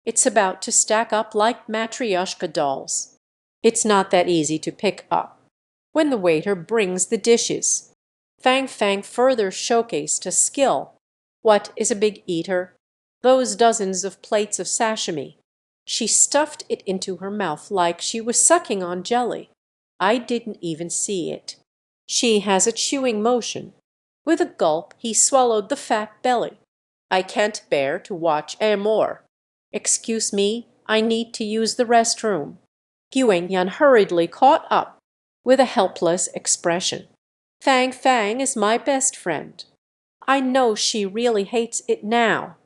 It's about to stack up like matryoshka dolls. It's not that easy to pick up. When the waiter brings the dishes, Fang Fang further showcased a skill. What is a big eater? Those dozens of plates of sashimi. She stuffed it into her mouth like she was sucking on jelly. I didn't even see it. She has a chewing motion. With a gulp he swallowed the fat belly. I can't bear to watch any more. Excuse me, I need to use the restroom. Yan hurriedly caught up with a helpless expression. Fang Fang is my best friend. I know she really hates it now,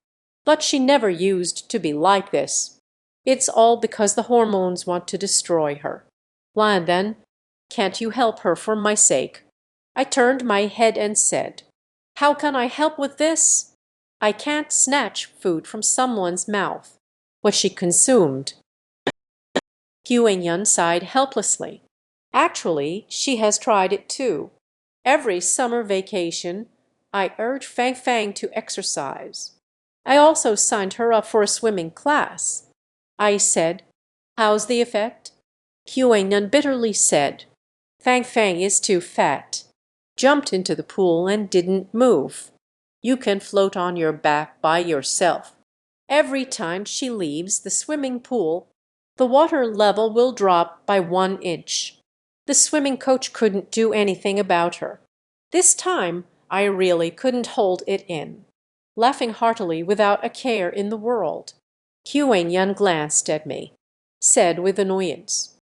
but she never used to be like this. It's all because the hormones want to destroy her. Why then, can't you help her for my sake? I turned my head and said, how can I help with this? I can't snatch food from someone's mouth. What she consumed. Yun sighed helplessly. Actually, she has tried it too. Every summer vacation, I urge Fang Fang to exercise. I also signed her up for a swimming class. I said, how's the effect? Yun bitterly said, Fang Fang is too fat. Jumped into the pool and didn't move. You can float on your back by yourself. Every time she leaves the swimming pool, the water level will drop by 1 inch. The swimming coach couldn't do anything about her. This time, I really couldn't hold it in. Laughing heartily without a care in the world. Yun glanced at me, said with annoyance,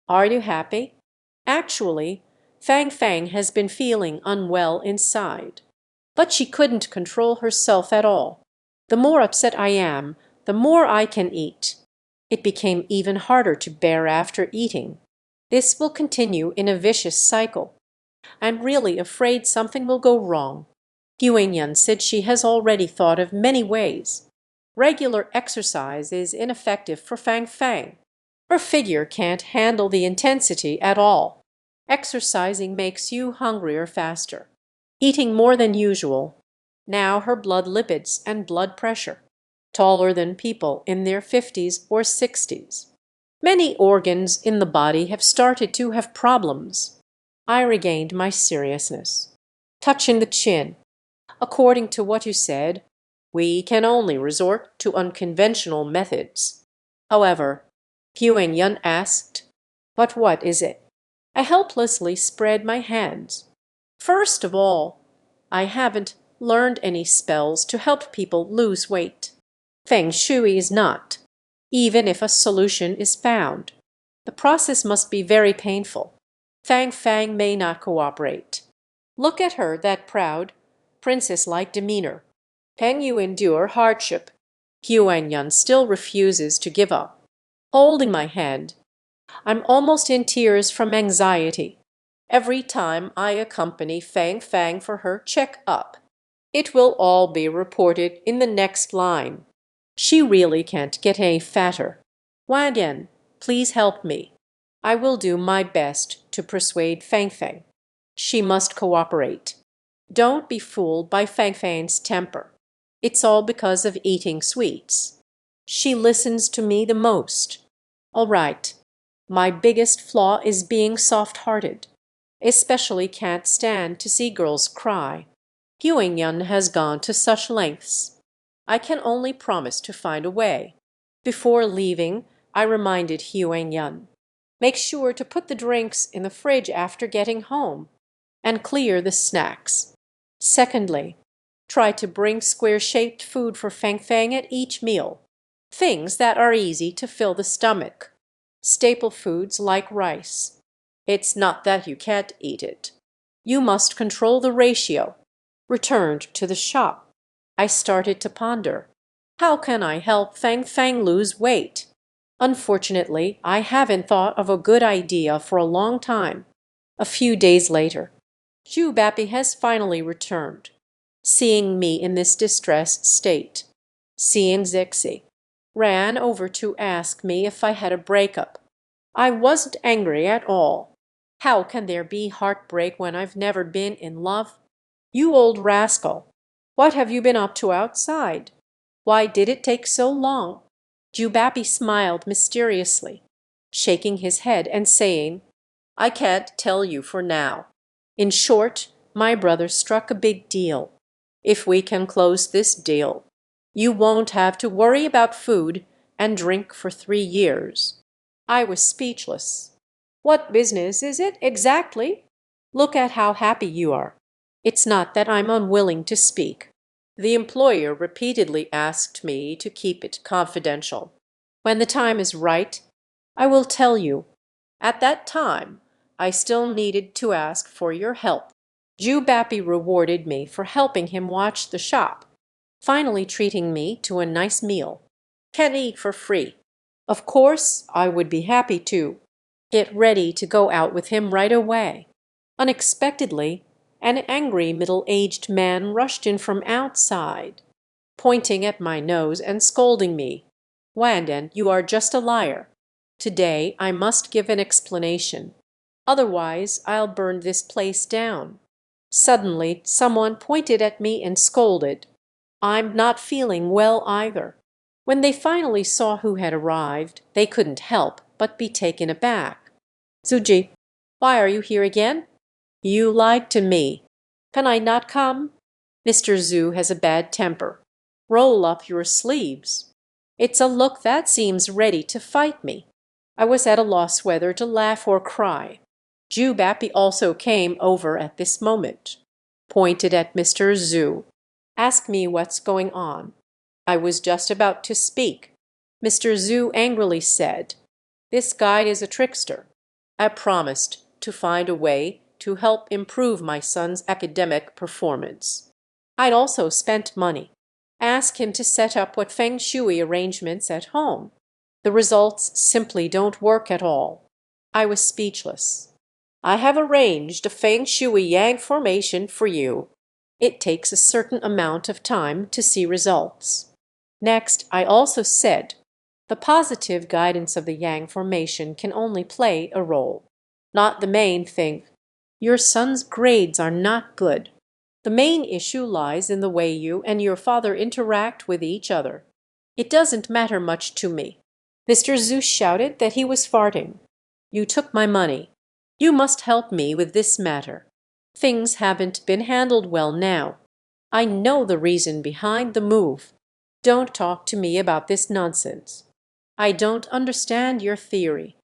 are you happy? Actually, Fang Fang has been feeling unwell inside. But she couldn't control herself at all. The more upset I am, the more I can eat. It became even harder to bear after eating. This will continue in a vicious cycle. I'm really afraid something will go wrong. Yun said she has already thought of many ways. Regular exercise is ineffective for Fang Fang. Her figure can't handle the intensity at all. Exercising makes you hungrier faster. Eating more than usual. Now her blood lipids and blood pressure. Taller than people in their 50s or 60s. Many organs in the body have started to have problems. I regained my seriousness. Touching the chin. According to what you said, we can only resort to unconventional methods. However, Yun asked, but what is it? I helplessly spread my hands. First of all, I haven't learned any spells to help people lose weight. Feng Shui is not, even if a solution is found. The process must be very painful. Fang Fang may not cooperate. Look at her, that proud, princess-like demeanor. Can you endure hardship? Yun still refuses to give up. Holding my hand, I'm almost in tears from anxiety. Every time I accompany Fang Fang for her check-up, it will all be reported in the next line. She really can't get any fatter. Wang, please help me. I will do my best to persuade Fang Fang. She must cooperate. Don't be fooled by Fang Fang's temper. It's all because of eating sweets. She listens to me the most. All right. My biggest flaw is being soft-hearted. Especially can't stand to see girls cry. Yun has gone to such lengths. I can only promise to find a way. Before leaving, I reminded Yun. Make sure to put the drinks in the fridge after getting home, and clear the snacks. Secondly, try to bring square-shaped food for Fang Fang at each meal. Things that are easy to fill the stomach. Staple foods like rice. It's not that you can't eat it. You must control the ratio. Returned to the shop. I started to ponder. How can I help Fang Fang lose weight? Unfortunately, I haven't thought of a good idea for a long time. A few days later, Zhu Bapi has finally returned. Seeing me in this distressed state, seeing Zixi, ran over to ask me if I had a breakup. I wasn't angry at all. How can there be heartbreak when I've never been in love? You old rascal, what have you been up to outside? Why did it take so long? Jubapi smiled mysteriously, shaking his head and saying, I can't tell you for now. In short, my brother struck a big deal. If we can close this deal, you won't have to worry about food and drink for 3 years. I was speechless. What business is it exactly? Look at how happy you are. It's not that I'm unwilling to speak. The employer repeatedly asked me to keep it confidential. When the time is right, I will tell you. At that time, I still needed to ask for your help. Jubapi rewarded me for helping him watch the shop, finally treating me to a nice meal. Can eat for free. Of course, I would be happy to get ready to go out with him right away. Unexpectedly, an angry middle-aged man rushed in from outside, pointing at my nose and scolding me. Wanden, you are just a liar. Today I must give an explanation. Otherwise I'll burn this place down. Suddenly someone pointed at me and scolded. I'm not feeling well either. When they finally saw who had arrived, they couldn't help but be taken aback. Zuji, why are you here again? You lied to me. Can I not come? Mr. Zhu has a bad temper. Roll up your sleeves. It's a look that seems ready to fight me. I was at a loss whether to laugh or cry. Jubapi also came over at this moment, pointed at Mr. Zhu. Ask me what's going on. I was just about to speak. Mr. Zhu angrily said, this guide is a trickster. I promised to find a way to help improve my son's academic performance. I'd also spent money. Ask him to set up what feng shui arrangements at home. The results simply don't work at all. I was speechless. I have arranged a feng shui yang formation for you. It takes a certain amount of time to see results. Next, I also said, the positive guidance of the yang formation can only play a role, not the main thing. Your son's grades are not good. The main issue lies in the way you and your father interact with each other. It doesn't matter much to me. Mr. Zhu shouted that he was farting. You took my money. You must help me with this matter. Things haven't been handled well now. I know the reason behind the move. Don't talk to me about this nonsense. I don't understand your theory.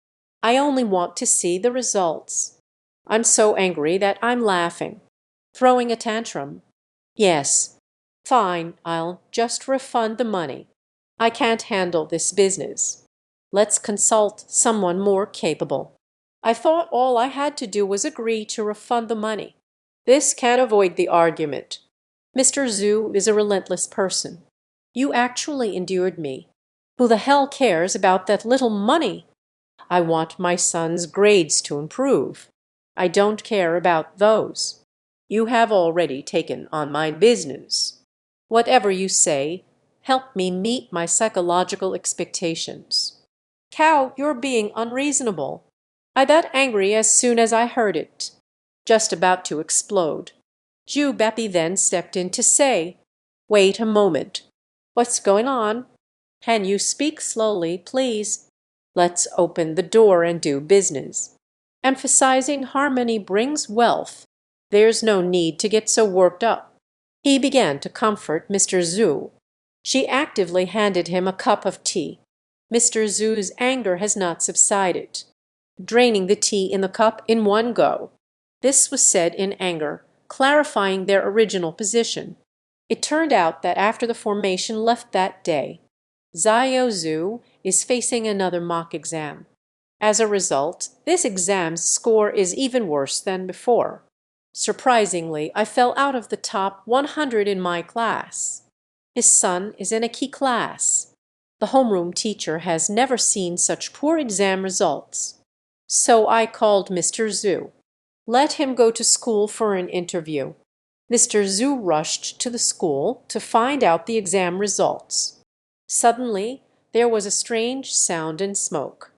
I only want to see the results. I'm so angry that I'm laughing. Throwing a tantrum. Yes. Fine, I'll just refund the money. I can't handle this business. Let's consult someone more capable. I thought all I had to do was agree to refund the money. This can't avoid the argument. Mr. Zhu is a relentless person. You actually endured me. Who the hell cares about that little money? I want my son's grades to improve. I don't care about those. You have already taken on my business. Whatever you say, help me meet my psychological expectations. Cow, you're being unreasonable. I got angry as soon as I heard it. Just about to explode. Jubapi then stepped in to say, wait a moment. What's going on? Can you speak slowly, please? Let's open the door and do business. Emphasizing harmony brings wealth. There's no need to get so worked up. He began to comfort Mr. Zhu. She actively handed him a cup of tea. Mr. Zhu's anger has not subsided, draining the tea in the cup in one go. This was said in anger, clarifying their original position. It turned out that after the formation left that day, Xiao Zhu is facing another mock exam. As a result, this exam's score is even worse than before. Surprisingly, I fell out of the top 100 in my class. His son is in a key class. The homeroom teacher has never seen such poor exam results. So I called Mr. Zhu. Let him go to school for an interview. Mr. Zhu rushed to the school to find out the exam results. Suddenly, there was a strange sound and smoke.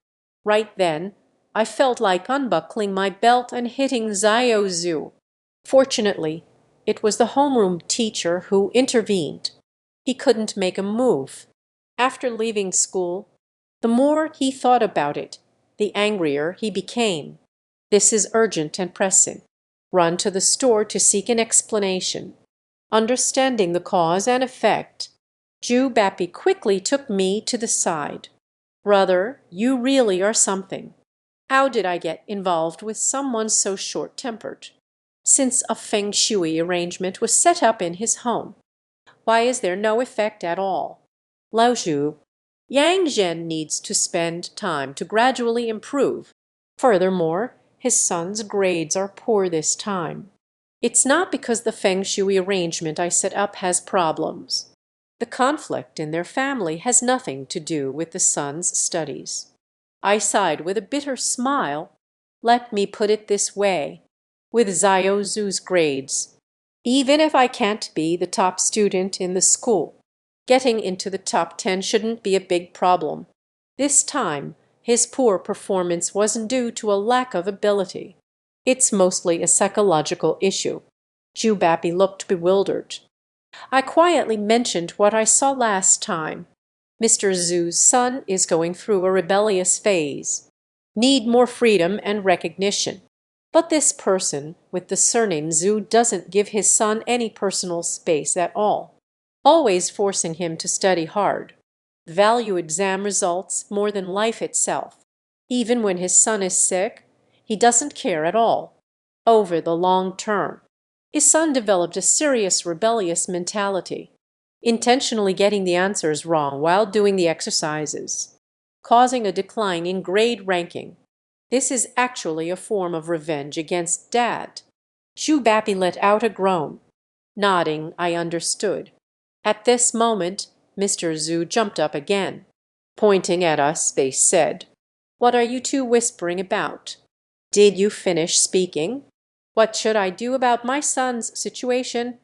Right then, I felt like unbuckling my belt and hitting Xiao Zhu. Fortunately, it was the homeroom teacher who intervened. He couldn't make a move. After leaving school, the more he thought about it, the angrier he became. This is urgent and pressing. Run to the store to seek an explanation. Understanding the cause and effect, Jubapi quickly took me to the side. Brother, you really are something. How did I get involved with someone so short-tempered? since a feng shui arrangement was set up in his home? Why is there no effect at all? Lao Zhu, Yang Zhen needs to spend time to gradually improve. Furthermore, his son's grades are poor this time. It's not because the feng shui arrangement I set up has problems. The conflict in their family has nothing to do with the son's studies. I sighed with a bitter smile. Let me put it this way. With Xiao Zhu's grades, even if I can't be the top student in the school, getting into the top 10 shouldn't be a big problem. This time, his poor performance wasn't due to a lack of ability. It's mostly a psychological issue. Zhu Bapi looked bewildered. I quietly mentioned what I saw last time. Mr. Zhu's son is going through a rebellious phase. Need more freedom and recognition. But this person with the surname Zhu doesn't give his son any personal space at all, always forcing him to study hard, value exam results more than life itself. Even when his son is sick, he doesn't care at all. Over the long term, his son developed a serious rebellious mentality, intentionally getting the answers wrong while doing the exercises, causing a decline in grade ranking. This is actually a form of revenge against Dad. Zhu Bapi let out a groan. Nodding, I understood. At this moment, Mr. Zhu jumped up again. Pointing at us, they said, "What are you two whispering about? Did you finish speaking? What should I do about my son's situation?"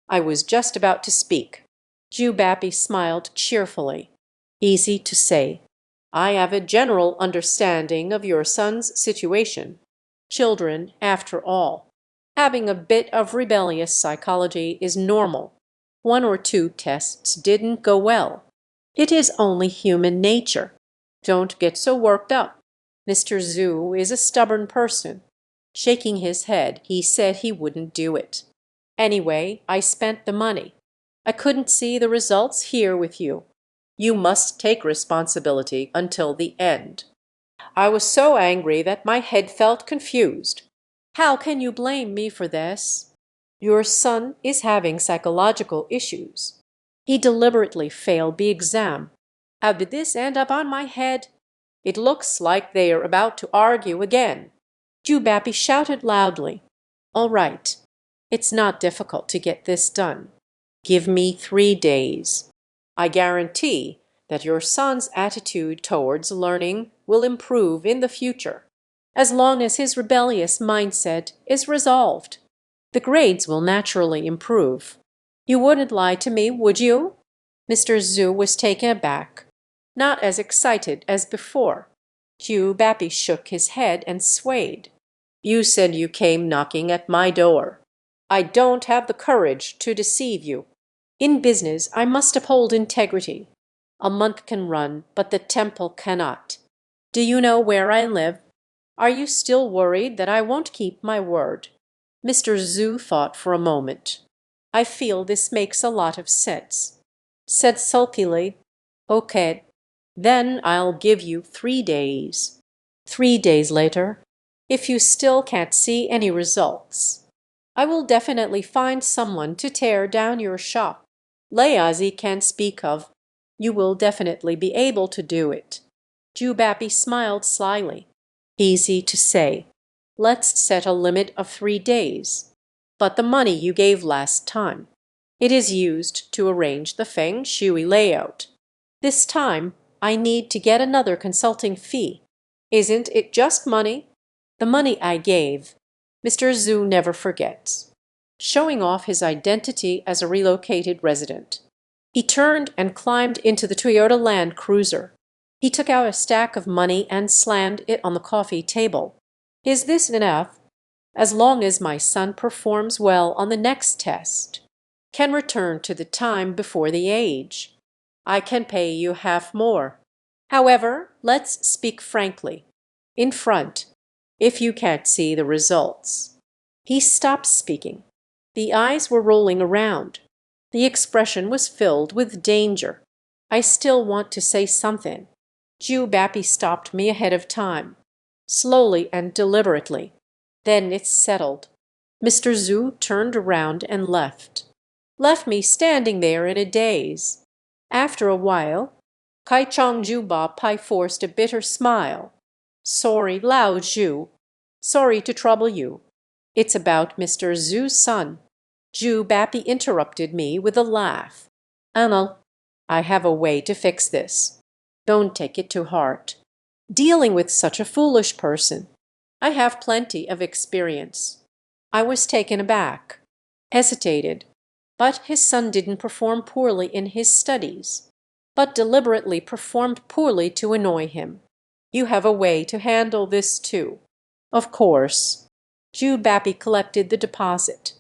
I was just about to speak. Zhu Bapi smiled cheerfully. Easy to say. I have a general understanding of your son's situation. Children, after all, having a bit of rebellious psychology is normal. 1 or 2 tests didn't go well. It is only human nature. Don't get so worked up. Mr. Zhu is a stubborn person. Shaking his head, he said he wouldn't do it. Anyway, I spent the money. I couldn't see the results here with you. You must take responsibility until the end. I was so angry that my head felt confused. How can you blame me for this? Your son is having psychological issues. He deliberately failed the exam. How did this end up on my head? It looks like they are about to argue again. Zhu Bapi shouted loudly. All right. It's not difficult to get this done. Give me 3 days. I guarantee that your son's attitude towards learning will improve in the future, as long as his rebellious mindset is resolved. The grades will naturally improve. You wouldn't lie to me, would you? Mr. Zhu was taken aback, not as excited as before. Zhu Bapi shook his head and swayed. You said you came knocking at my door. I don't have the courage to deceive you. In business, I must uphold integrity. A monk can run, but the temple cannot. Do you know where I live? Are you still worried that I won't keep my word? Mr. Zhu thought for a moment. I feel this makes a lot of sense. Said sulkily, Okay, then I'll give you 3 days. 3 days later, if you still can't see any results, I will definitely find someone to tear down your shop. Layazi can speak of. You will definitely be able to do it. Zhu Bapi smiled slyly. Easy to say. Let's set a limit of 3 days. But the money you gave last time, it is used to arrange the feng shui layout. This time, I need to get another consulting fee. Isn't it just money? The money I gave. Mr. Zhu never forgets. Showing off his identity as a relocated resident. He turned and climbed into the Toyota Land Cruiser. He took out a stack of money and slammed it on the coffee table. Is this enough? As long as my son performs well on the next test, can return to the time before the age, I can pay you half more. However, let's speak frankly. In front, if you can't see the results. He stopped speaking. The eyes were rolling around. The expression was filled with danger. I still want to say something. Zhu Bapi stopped me ahead of time, slowly and deliberately. Then it's settled. Mr. Zhu turned around and left. Left me standing there in a daze. After a while, Kai Chong Juba Pai forced a bitter smile. Sorry, Lao Zhu. Sorry to trouble you. It's about Mr. Zhu's son. Zhu Bapi interrupted me with a laugh. Anna, I have a way to fix this. Don't take it to heart. Dealing with such a foolish person. I have plenty of experience. I was taken aback, hesitated, but his son didn't perform poorly in his studies, but deliberately performed poorly to annoy him. You have a way to handle this too. Of course. Ju Bappy collected the deposit.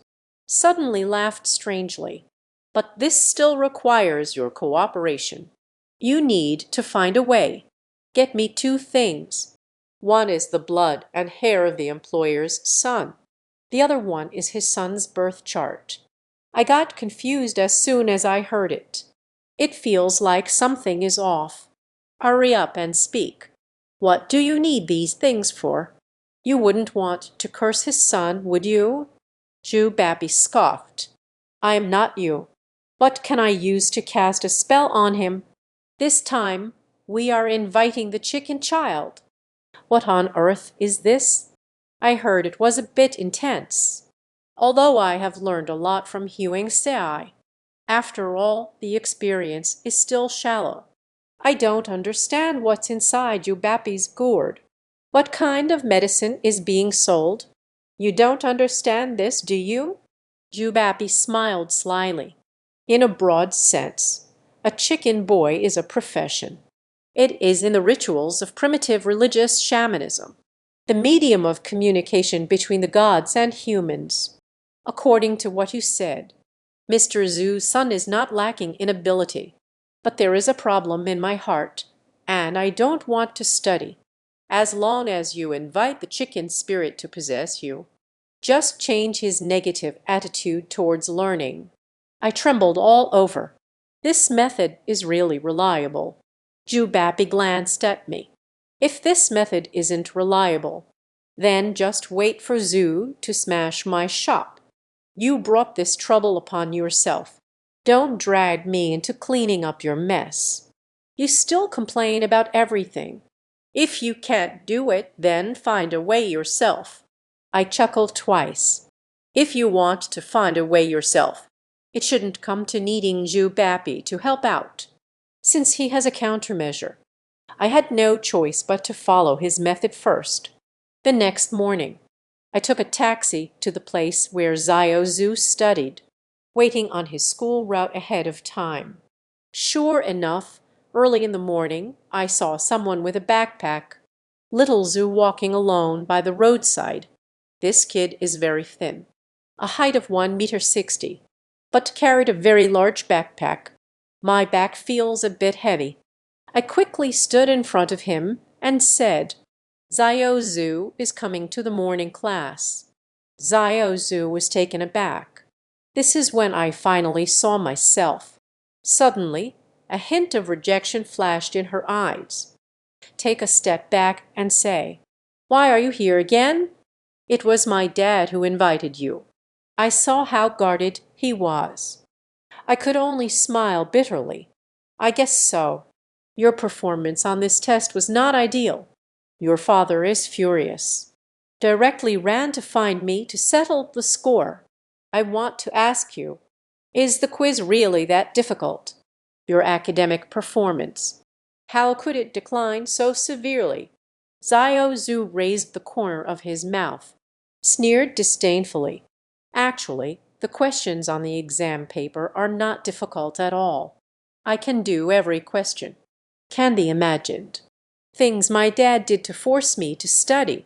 Suddenly laughed strangely. But this still requires your cooperation. You need to find a way. Get me two things. One is the blood and hair of the employer's son. The other one is his son's birth chart. I got confused as soon as I heard it. It feels like something is off. Hurry up and speak. What do you need these things for? You wouldn't want to curse his son, would you? Ju Bappy scoffed. I am not you. What can I use to cast a spell on him? This time we are inviting the chicken child. What on earth is this? I heard it was a bit intense. Although I have learned a lot from Huang Sai, after all, the experience is still shallow. I don't understand what's inside Yubapi's gourd. What kind of medicine is being sold? You don't understand this, do you? Yubapi smiled slyly. In a broad sense, a chicken boy is a profession. It is in the rituals of primitive religious shamanism, the medium of communication between the gods and humans. According to what you said, Mr. Zhu's son is not lacking in ability, but there is a problem in my heart, and I don't want to study. As long as you invite the chicken spirit to possess you, just change his negative attitude towards learning. I trembled all over. This method is really reliable. Ju Bappy glanced at me. If this method isn't reliable, then just wait for Zhu to smash my shop. You brought this trouble upon yourself. Don't drag me into cleaning up your mess. You still complain about everything. If you can't do it, then find a way yourself. I chuckled twice. If you want to find a way yourself, it shouldn't come to needing Ju Bappy to help out, since he has a countermeasure. I had no choice but to follow his method first. The next morning, I took a taxi to the place where Xiao Zhu studied, waiting on his school route ahead of time. Sure enough, early in the morning, I saw someone with a backpack. Little Zhu walking alone by the roadside. This kid is very thin, a height of 1 meter 60, but carried a very large backpack. My back feels a bit heavy. I quickly stood in front of him and said, Xiao Zhu is coming to the morning class. Xiao Zhu was taken aback. This is when I finally saw myself. Suddenly, a hint of rejection flashed in her eyes. Take a step back and say, Why are you here again? It was my dad who invited you. I saw how guarded he was. I could only smile bitterly. I guess so. Your performance on this test was not ideal. Your father is furious. Directly ran to find me to settle the score. I want to ask you, is the quiz really that difficult? Your academic performance. How could it decline so severely? Xiao Zhu raised the corner of his mouth, sneered disdainfully. Actually, the questions on the exam paper are not difficult at all. I can do every question. Can be imagined. Things my dad did to force me to study.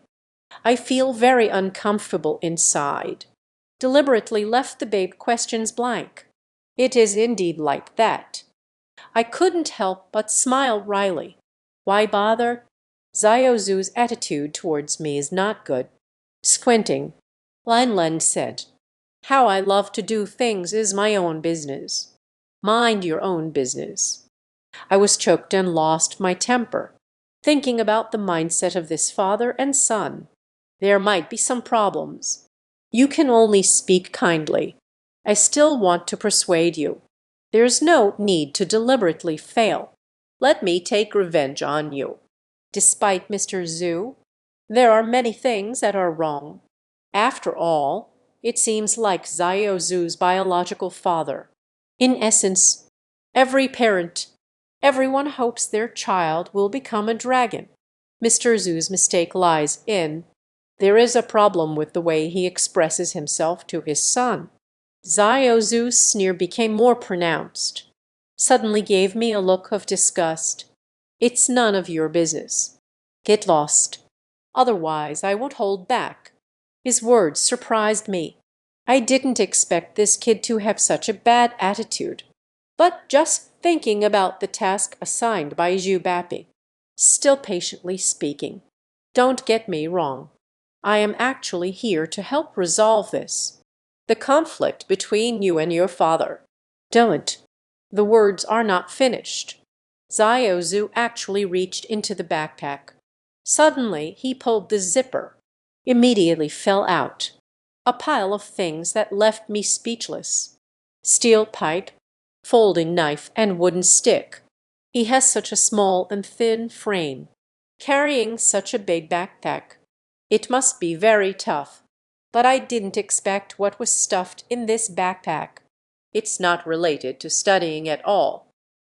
I feel very uncomfortable inside. Deliberately left the big questions blank. It is indeed like that. I couldn't help but smile wryly. Why bother? Xiao Zhu's attitude towards me is not good. Squinting, Lin said, How I love to do things is my own business. Mind your own business. I was choked and lost my temper, thinking about the mindset of this father and son. There might be some problems. You can only speak kindly. I still want to persuade you. There's no need to deliberately fail. Let me take revenge on you. Despite Mr. Zhu, there are many things that are wrong. After all, it seems like Xiao Zhu's biological father. In essence, every parent, everyone hopes their child will become a dragon. Mr. Zhu's mistake lies in there is a problem with the way he expresses himself to his son. Xiao Zhu's sneer became more pronounced. Suddenly gave me a look of disgust. It's none of your business. Get lost. Otherwise, I won't hold back. His words surprised me. I didn't expect this kid to have such a bad attitude. But just thinking about the task assigned by Zhu Bapi. Still patiently speaking. Don't get me wrong. I am actually here to help resolve this. The conflict between you and your father. Don't. The words are not finished. Xiao Zhu actually reached into the backpack. Suddenly he pulled the zipper. Immediately fell out. A pile of things that left me speechless. Steel pipe, folding knife, and wooden stick. He has such a small and thin frame. Carrying such a big backpack. It must be very tough. But I didn't expect what was stuffed in this backpack. It's not related to studying at all.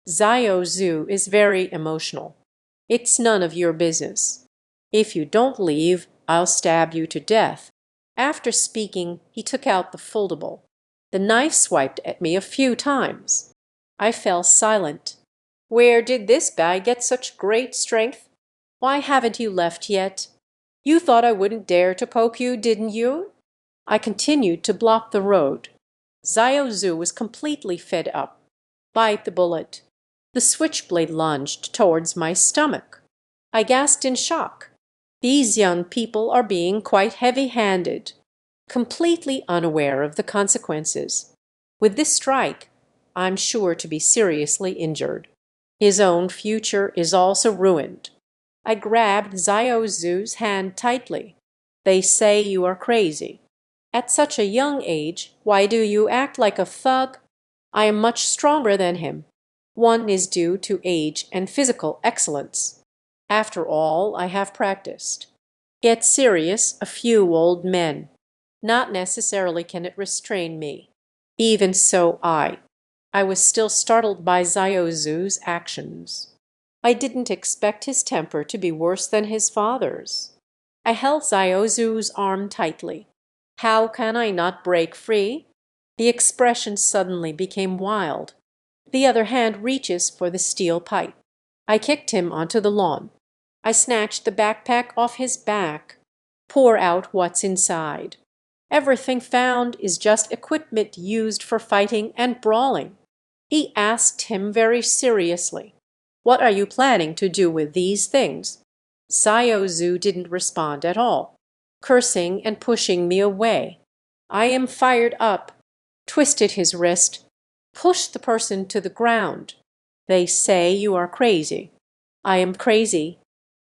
Xiao Zhu is very emotional. It's none of your business. If you don't leave, I'll stab you to death. After speaking, he took out the foldable. The knife swiped at me a few times. I fell silent. Where did this guy get such great strength? Why haven't you left yet? You thought I wouldn't dare to poke you, didn't you? I continued to block the road. Xiao Zhu was completely fed up. Bite the bullet. The switchblade lunged towards my stomach. I gasped in shock. These young people are being quite heavy-handed, completely unaware of the consequences. With this strike, I'm sure to be seriously injured. His own future is also ruined. I grabbed Xiao Zhu's hand tightly. They say you are crazy. At such a young age, why do you act like a thug? I am much stronger than him. One is due to age and physical excellence. After all, I have practiced. Get serious, a few old men. Not necessarily can it restrain me. Even so, I was still startled by Xiao Zhu's actions. I didn't expect his temper to be worse than his father's. I held Xiao Zhu's arm tightly. How can I not break free? The expression suddenly became wild. The other hand reaches for the steel pipe. I kicked him onto the lawn. I snatched the backpack off his back. Pour out what's inside. Everything found is just equipment used for fighting and brawling. He asked him very seriously, "What are you planning to do with these things?" Xiao Zhu didn't respond at all, cursing and pushing me away. I am fired up, twisted his wrist, pushed the person to the ground. They say you are crazy. I am crazy.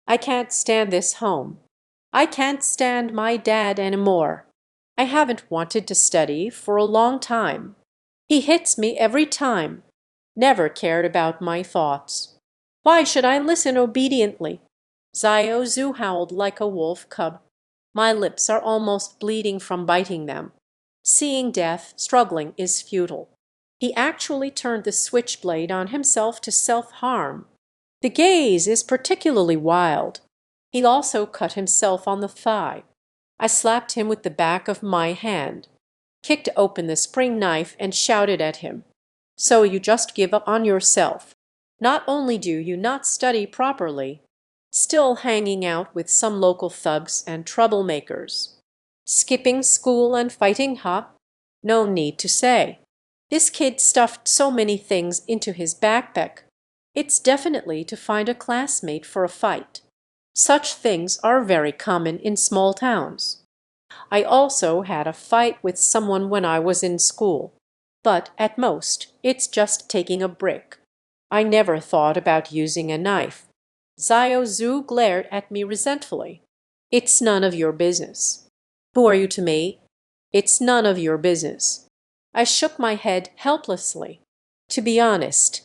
I can't stand this home. I can't stand my dad anymore. I haven't wanted to study for a long time. He hits me every time. Never cared about my thoughts. Why should I listen obediently? Xiao Zhu howled like a wolf cub. My lips are almost bleeding from biting them. Seeing death struggling is futile. He actually turned the switchblade on himself to self-harm. The gaze is particularly wild. He also cut himself on the thigh. I slapped him with the back of my hand, kicked open the spring knife and shouted at him. So you just give up on yourself. Not only do you not study properly, still hanging out with some local thugs and troublemakers. Skipping school and fighting, huh? No need to say. This kid stuffed so many things into his backpack. It's definitely to find a classmate for a fight. Such things are very common in small towns. I also had a fight with someone when I was in school. But at most, it's just taking a brick. I never thought about using a knife. Xiao Zhu glared at me resentfully. It's none of your business. Who are you to me? It's none of your business. I shook my head helplessly. To be honest,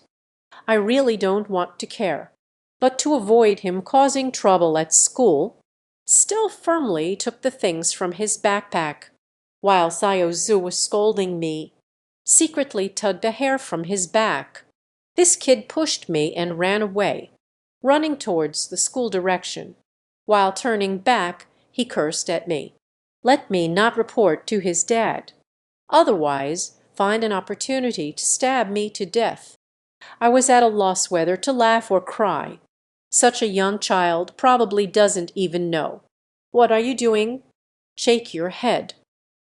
I really don't want to care. But to avoid him causing trouble at school, still firmly took the things from his backpack, while Zhu was scolding me, secretly tugged a hair from his back. This kid pushed me and ran away, running towards the school direction. While turning back, he cursed at me. Let me not report to his dad. Otherwise, find an opportunity to stab me to death. I was at a loss whether to laugh or cry. Such a young child probably doesn't even know. What are you doing? Shake your head.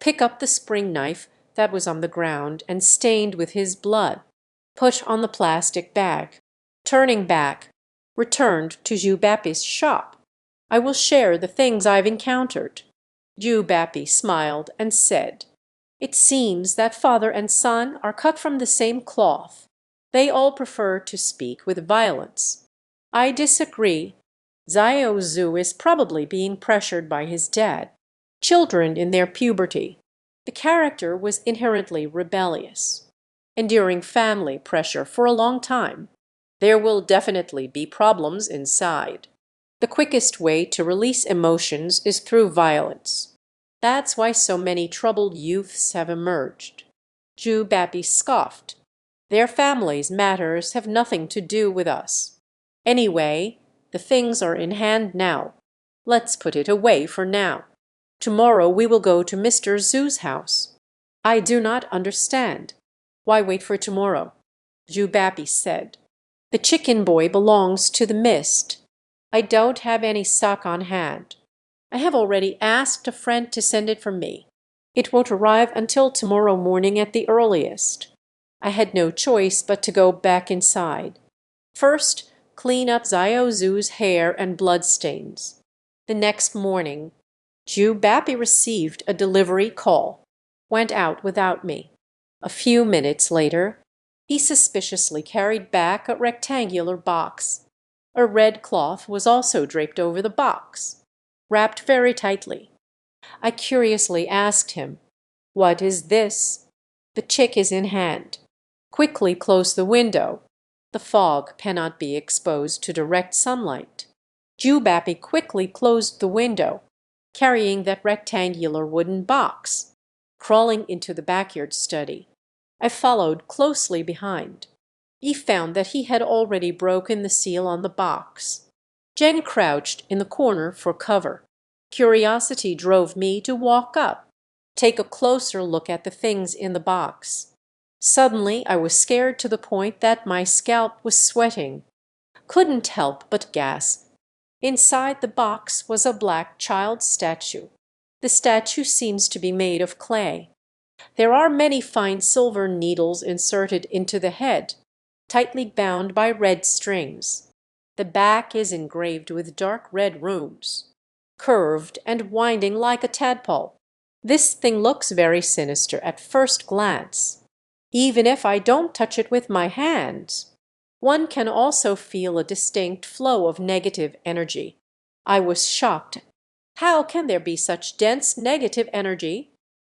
Pick up the spring knife that was on the ground and stained with his blood. Put on the plastic bag. Turning back, returned to Zhu Bapi's shop. I will share the things I've encountered. Zhu Bapi smiled and said, It seems that father and son are cut from the same cloth. They all prefer to speak with violence. I disagree. Zhu is probably being pressured by his dad. Children in their puberty. The character was inherently rebellious. Enduring family pressure for a long time. There will definitely be problems inside. The quickest way to release emotions is through violence. That's why so many troubled youths have emerged. Zhu Bapi scoffed. Their families' matters have nothing to do with us. Anyway, the things are in hand now. Let's put it away for now. Tomorrow we will go to Mr. Zhu's house. I do not understand. Why wait for tomorrow? Zhu Bapi said. The chicken boy belongs to the mist. I don't have any stock on hand. I have already asked a friend to send it for me. It won't arrive until tomorrow morning at the earliest. I had no choice but to go back inside. First, clean up Zhu's hair and bloodstains. The next morning, Zhu Bapi received a delivery call, went out without me. A few minutes later, he suspiciously carried back a rectangular box. A red cloth was also draped over the box, wrapped very tightly. I curiously asked him, What is this? The chick is in hand. Quickly close the window. The fog cannot be exposed to direct sunlight. Zhu Bapi quickly closed the window, carrying that rectangular wooden box, crawling into the backyard study. I followed closely behind. He found that he had already broken the seal on the box. Jen crouched in the corner for cover. Curiosity drove me to walk up, take a closer look at the things in the box. Suddenly I was scared to the point that my scalp was sweating. Couldn't help but gasp. Inside the box was a black child statue. The statue seems to be made of clay. There are many fine silver needles inserted into the head, tightly bound by red strings. The back is engraved with dark red runes, curved and winding like a tadpole. This thing looks very sinister at first glance. Even if I don't touch it with my hands, one can also feel a distinct flow of negative energy. I was shocked. How can there be such dense negative energy?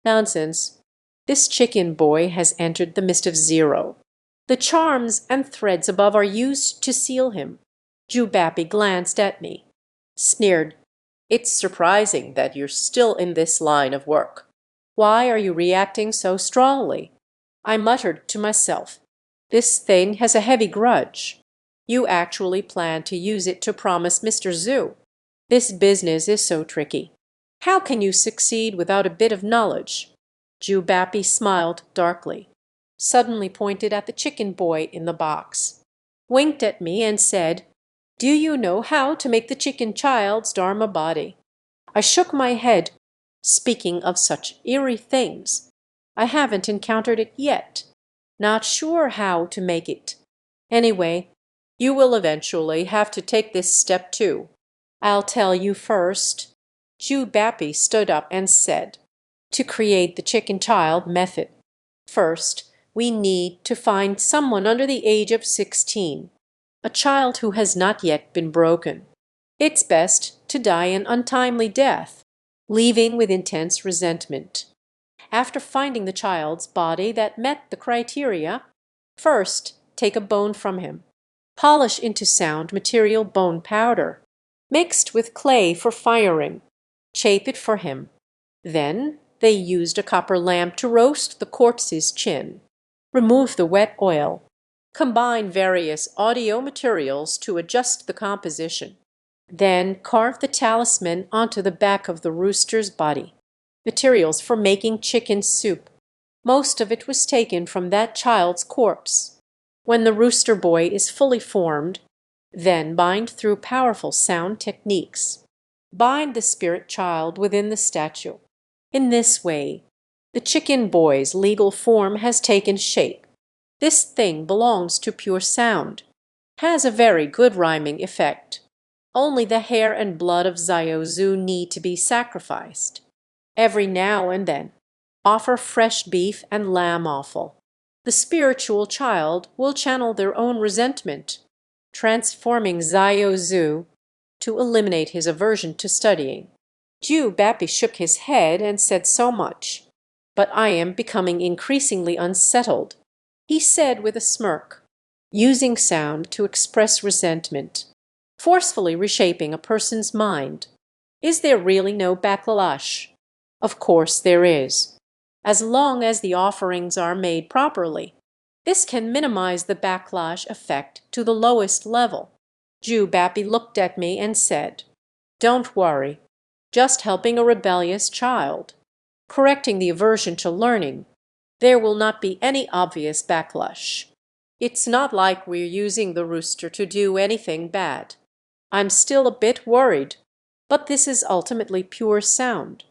Nonsense. This chicken boy has entered the mist of zero. The charms and threads above are used to seal him. Zhu Bapi glanced at me, sneered. It's surprising that you're still in this line of work. Why are you reacting so strongly? I muttered to myself. This thing has a heavy grudge. You actually plan to use it to promise Mr. Zhu. This business is so tricky. How can you succeed without a bit of knowledge? Zhu Bapi smiled darkly, suddenly pointed at the chicken boy in the box, winked at me and said, Do you know how to make the chicken child's dharma body? I shook my head. Speaking of such eerie things, I haven't encountered it yet. Not sure how to make it. Anyway, you will eventually have to take this step too. I'll tell you first. Zhu Bapi stood up and said, To create the chicken child method, first, we need to find someone under the age of 16, a child who has not yet been broken. It's best to die an untimely death, leaving with intense resentment. After finding the child's body that met the criteria, first take a bone from him, polish into sound material bone powder, mixed with clay for firing, chape it for him. Then they used a copper lamp to roast the corpse's chin, remove the wet oil, combine various audio materials to adjust the composition, then carve the talisman onto the back of the rooster's body. Materials for making chicken soup. Most of it was taken from that child's corpse. When the rooster boy is fully formed, then bind through powerful sound techniques. Bind the spirit child within the statue. In this way, the chicken boy's legal form has taken shape. This thing belongs to pure sound. Has a very good rhyming effect. Only the hair and blood of Ziozu need to be sacrificed. Every now and then, offer fresh beef and lamb offal. The spiritual child will channel their own resentment, transforming Ziozu to eliminate his aversion to studying. Ju Bapi shook his head and said so much, but I am becoming increasingly unsettled, he said with a smirk, using sound to express resentment, forcefully reshaping a person's mind. Is there really no backlash? Of course there is. As long as the offerings are made properly, this can minimize the backlash effect to the lowest level. Ju Bapi looked at me and said, "Don't worry. Just helping a rebellious child, correcting the aversion to learning. There will not be any obvious backlash. It's not like we're using the rooster to do anything bad. I'm still a bit worried, but this is ultimately pure sound.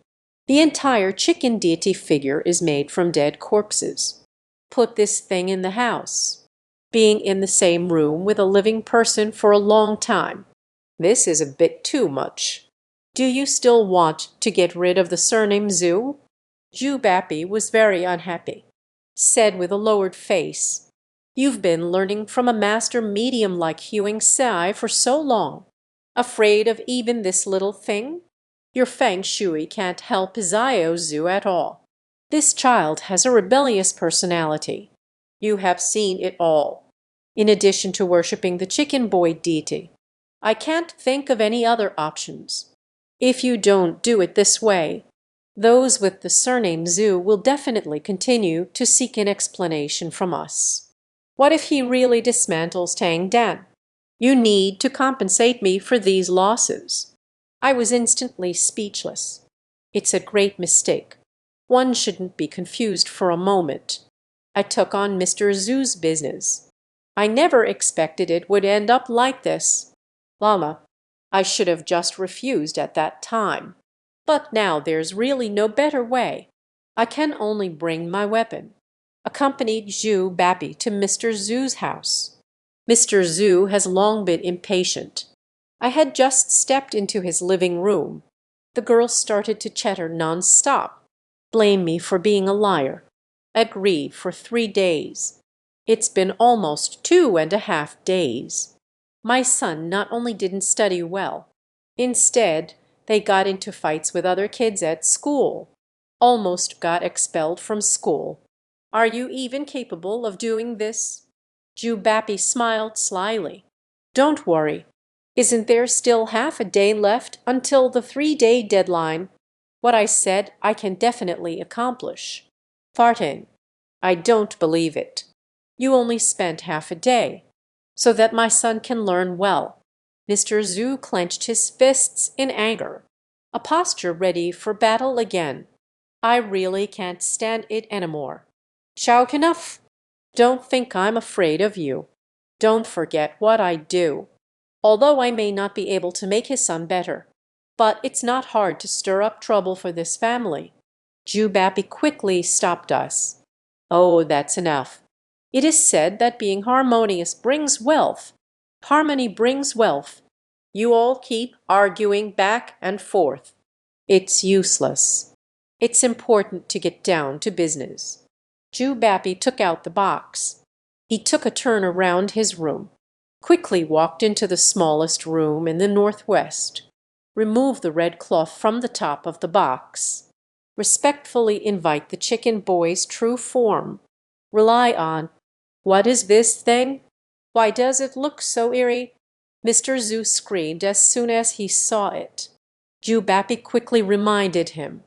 The entire chicken deity figure is made from dead corpses. Put this thing in the house. Being in the same room with a living person for a long time. This is a bit too much. Do you still want to get rid of the surname Zhu?" Ju Bapi was very unhappy. Said with a lowered face, "You've been learning from a master medium like Huang Sai for so long. Afraid of even this little thing? Your feng shui can't help Ziozu at all. This child has a rebellious personality. You have seen it all. In addition to worshipping the chicken boy deity, I can't think of any other options. If you don't do it this way, those with the surname Zhu will definitely continue to seek an explanation from us. What if he really dismantles Tang Dan? You need to compensate me for these losses." I was instantly speechless. It's a great mistake. One shouldn't be confused for a moment. I took on Mr. Zhu's business. I never expected it would end up like this. Lama, I should have just refused at that time. But now there's really no better way. I can only bring my weapon. Accompanied Ju Bapi to Mr. Zhu's house. Mr. Zhu has long been impatient. I had just stepped into his living room. The girl started to chatter non-stop. Blame me for being a liar. Agree for 3 days. It's been almost 2.5 days. My son not only didn't study well, instead, they got into fights with other kids at school. Almost got expelled from school. Are you even capable of doing this? Ju Bapi smiled slyly. Don't worry. Isn't there still half a day left until the 3-day deadline? What I said I can definitely accomplish. Farting. I don't believe it. You only spent half a day, so that my son can learn well. Mr. Zhu clenched his fists in anger, a posture ready for battle again. I really can't stand it anymore. Shout enough. Don't think I'm afraid of you. Don't forget what I do. Although I may not be able to make his son better, but it's not hard to stir up trouble for this family. Ju Bapi quickly stopped us. Oh, that's enough. It is said that being harmonious brings wealth. Harmony brings wealth. You all keep arguing back and forth. It's useless. It's important to get down to business. Ju Bapi took out the box. He took a turn around his room, quickly walked into the smallest room in the northwest, removed the red cloth from the top of the box. Respectfully invite the chicken boy's true form. Rely on, "What is this thing? Why does it look so eerie?" Mr. Zhu screamed as soon as he saw it. Jubapi quickly reminded him,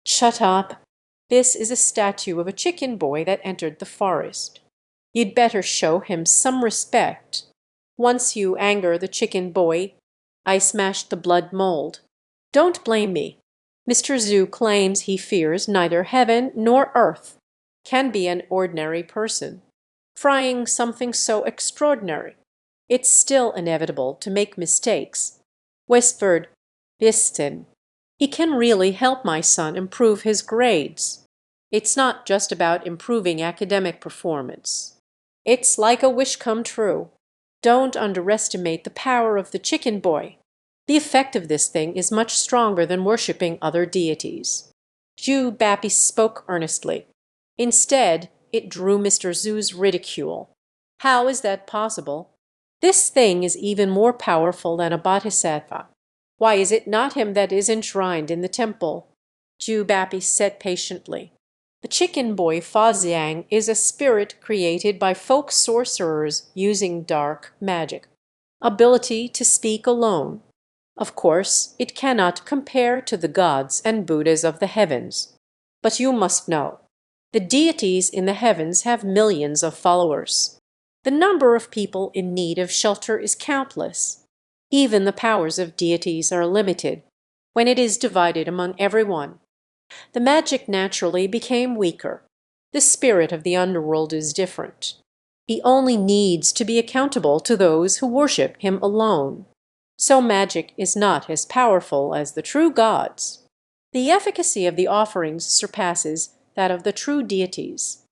"Shut up. This is a statue of a chicken boy that entered the forest. You'd better show him some respect. Once you anger the chicken boy, I smashed the blood mold. Don't blame me. Mr. Zhu claims he fears neither heaven nor earth, can be an ordinary person, frying something so extraordinary. It's still inevitable to make mistakes," whispered Bistin. "He can really help my son improve his grades. It's not just about improving academic performance. It's like a wish come true. Don't underestimate the power of the chicken boy. The effect of this thing is much stronger than worshipping other deities." Zhu Bapi spoke earnestly. Instead, it drew Mr. Zhu's ridicule. "How is that possible? This thing is even more powerful than a bodhisattva. Why is it not him that is enshrined in the temple?" Zhu Bapi said patiently, "The chicken boy Faxiang is a spirit created by folk sorcerers using dark magic. Ability to speak alone. Of course, it cannot compare to the gods and Buddhas of the heavens. But you must know, the deities in the heavens have millions of followers. The number of people in need of shelter is countless. Even the powers of deities are limited when it is divided among everyone. The magic naturally became weaker. The spirit of the underworld is different. He only needs to be accountable to those who worship him alone. So magic is not as powerful as the true gods. The efficacy of the offerings surpasses that of the true deities."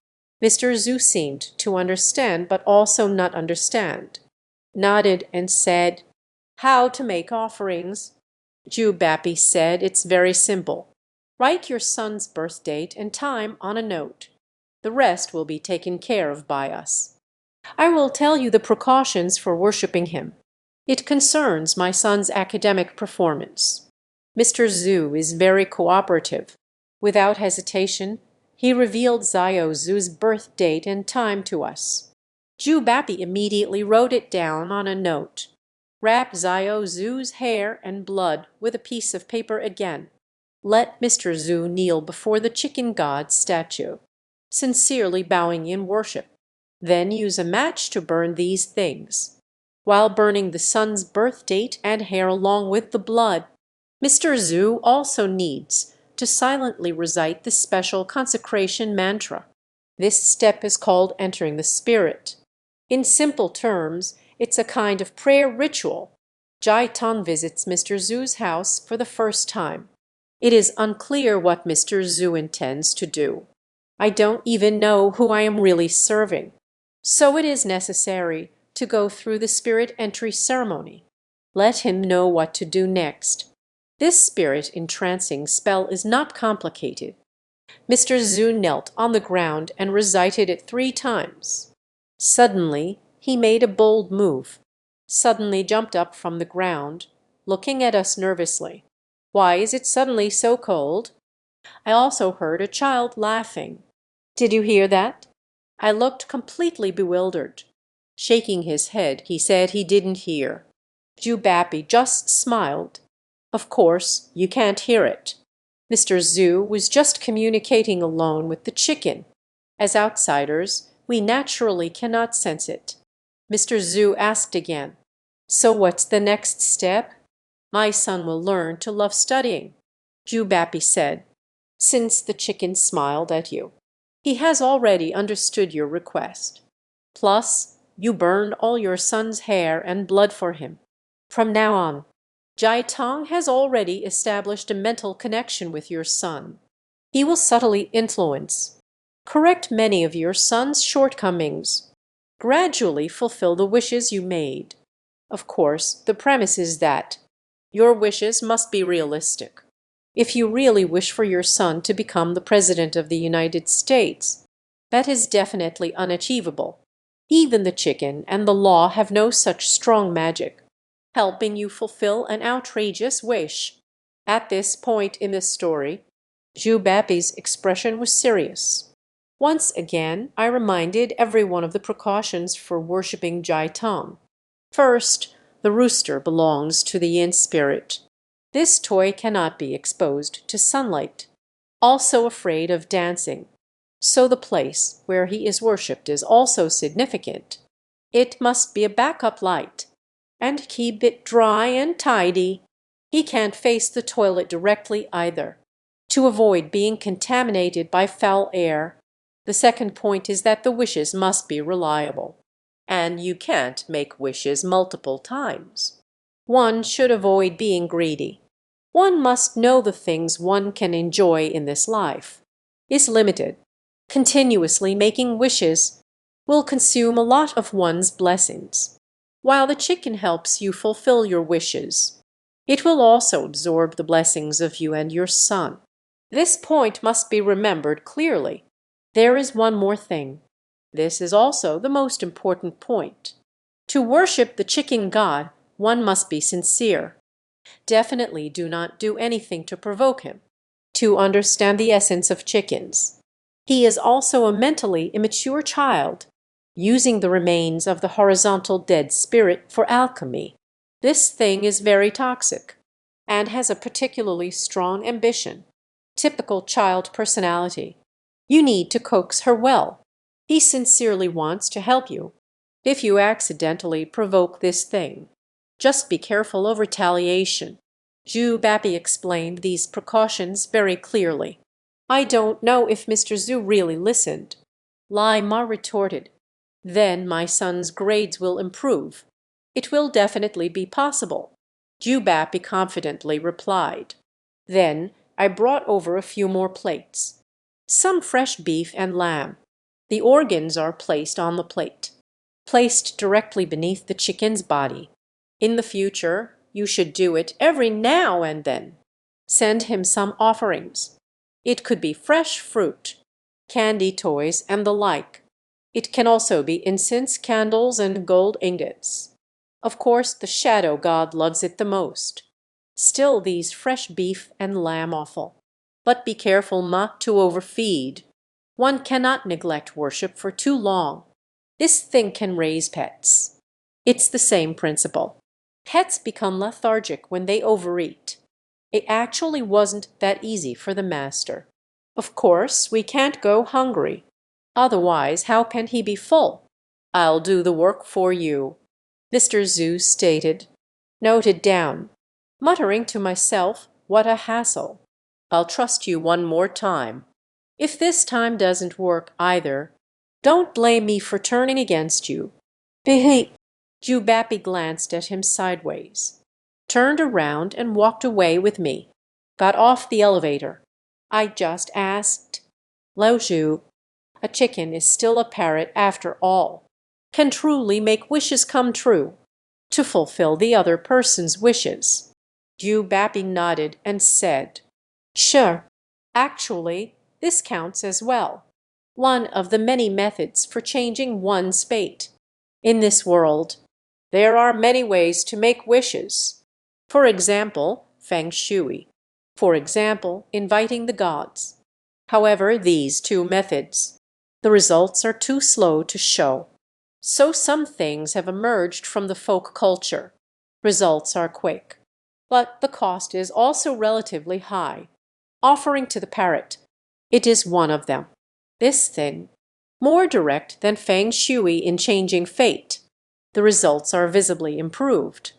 Mr. Zhu seemed to understand, but also not understand. Nodded and said, "How to make offerings?" Zhu Bapi said, "It's very simple. Write your son's birth date and time on a note. The rest will be taken care of by us. I will tell you the precautions for worshipping him. It concerns my son's academic performance." Mr. Zhu is very cooperative. Without hesitation, he revealed Zhao Zhu's birth date and time to us. Zhu Bapi immediately wrote it down on a note, wrapped Zhao Zhu's hair and blood with a piece of paper again. Let Mr. Zhu kneel before the chicken god's statue, sincerely bowing in worship. Then use a match to burn these things. While burning the son's birth date and hair along with the blood, Mr. Zhu also needs to silently recite the special consecration mantra. This step is called entering the spirit. In simple terms, it's a kind of prayer ritual. Jai Tong visits Mr. Zhu's house for the first time. It is unclear what Mr. Zhu intends to do. I don't even know who I am really serving. So it is necessary to go through the spirit entry ceremony. Let him know what to do next. This spirit entrancing spell is not complicated. Mr. Zhu knelt on the ground and recited it 3 times. Suddenly he made a bold move, suddenly jumped up from the ground, looking at us nervously. "Why is it suddenly so cold?" I also heard a child laughing. "Did you hear that?" I looked completely bewildered. Shaking his head, he said he didn't hear. Zhu Bapi just smiled. "Of course, you can't hear it. Mr. Zhu was just communicating alone with the chicken. As outsiders, we naturally cannot sense it." Mr. Zhu asked again, "So what's the next step?" "My son will learn to love studying," Zhu Bapi said, "since the chicken smiled at you. He has already understood your request. Plus, you burned all your son's hair and blood for him. From now on, Jai Tong has already established a mental connection with your son. He will subtly influence, correct many of your son's shortcomings, gradually fulfill the wishes you made. Of course, the premise is that your wishes must be realistic. If you really wish for your son to become the President of the United States, that is definitely unachievable. Even the chicken and the law have no such strong magic, helping you fulfill an outrageous wish." At this point in the story, Zhu Bapi's expression was serious. Once again, I reminded everyone of the precautions for worshipping Jai Tong. First, the rooster belongs to the yin spirit. This toy cannot be exposed to sunlight. Also afraid of dancing. So the place where he is worshipped is also significant. It must be a backup light. And keep it dry and tidy. He can't face the toilet directly either, to avoid being contaminated by foul air. The second point is that the wishes must be reliable. And you can't make wishes multiple times. One should avoid being greedy. One must know the things one can enjoy in this life is limited. Continuously making wishes will consume a lot of one's blessings. While the chicken helps you fulfill your wishes, it will also absorb the blessings of you and your son. This point must be remembered clearly. There is one more thing. This is also the most important point. To worship the chicken god, one must be sincere. Definitely do not do anything to provoke him. To understand the essence of chickens, he is also a mentally immature child, using the remains of the horizontal dead spirit for alchemy. This thing is very toxic and has a particularly strong ambition. Typical child personality. You need to coax her well. He sincerely wants to help you. If you accidentally provoke this thing, just be careful of retaliation. Zhu Bapi explained these precautions very clearly. I don't know if Mr. Zhu really listened. Lin Mo retorted. Then my son's grades will improve. It will definitely be possible. Zhu Bapi confidently replied. Then I brought over a few more plates. Some fresh beef and lamb. The organs are placed on the plate, placed directly beneath the chicken's body. In the future, you should do it every now and then. Send him some offerings. It could be fresh fruit, candy toys, and the like. It can also be incense, candles, and gold ingots. Of course, the shadow god loves it the most. Still these fresh beef and lamb offal. But be careful not to overfeed. One cannot neglect worship for too long. This thing can raise pets. It's the same principle. Pets become lethargic when they overeat. It actually wasn't that easy for the master. Of course, we can't go hungry. Otherwise, how can he be full? I'll do the work for you, Mr. Zhu stated. Noted down. Muttering to myself, what a hassle. I'll trust you one more time. If this time doesn't work either, don't blame me for turning against you. Zhu Bapi glanced at him sideways, turned around and walked away with me. Got off the elevator. I just asked. Lao Zhu, a chicken is still a parrot after all. Can truly make wishes come true, to fulfill the other person's wishes. Zhu Bapi nodded and said, Sure. Actually, this counts as well. One of the many methods for changing one's fate. In this world, there are many ways to make wishes. For example, feng shui. For example, inviting the gods. However, these two methods, the results are too slow to show. So some things have emerged from the folk culture. Results are quick. But the cost is also relatively high. Offering to the parrot, it is one of them. This thing, more direct than feng shui in changing fate. The results are visibly improved.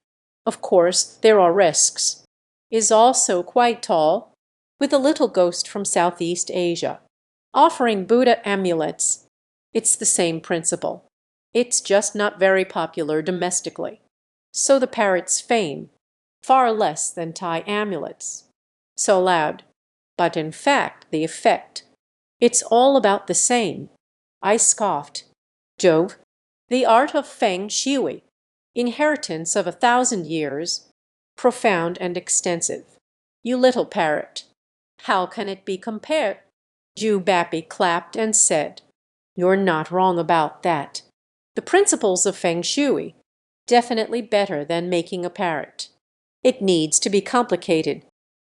Of course, there are risks. Is also quite tall, with a little ghost from Southeast Asia. Offering Buddha amulets. It's the same principle. It's just not very popular domestically. So the parrot's fame, far less than Thai amulets. So loud. But in fact, the effect, it's all about the same. I scoffed. Jove, the art of feng shui, inheritance of 1,000 years, profound and extensive. You little parrot, how can it be compared? Zhu Bapi clapped and said, You're not wrong about that. The principles of feng shui, definitely better than making a parrot. It needs to be complicated.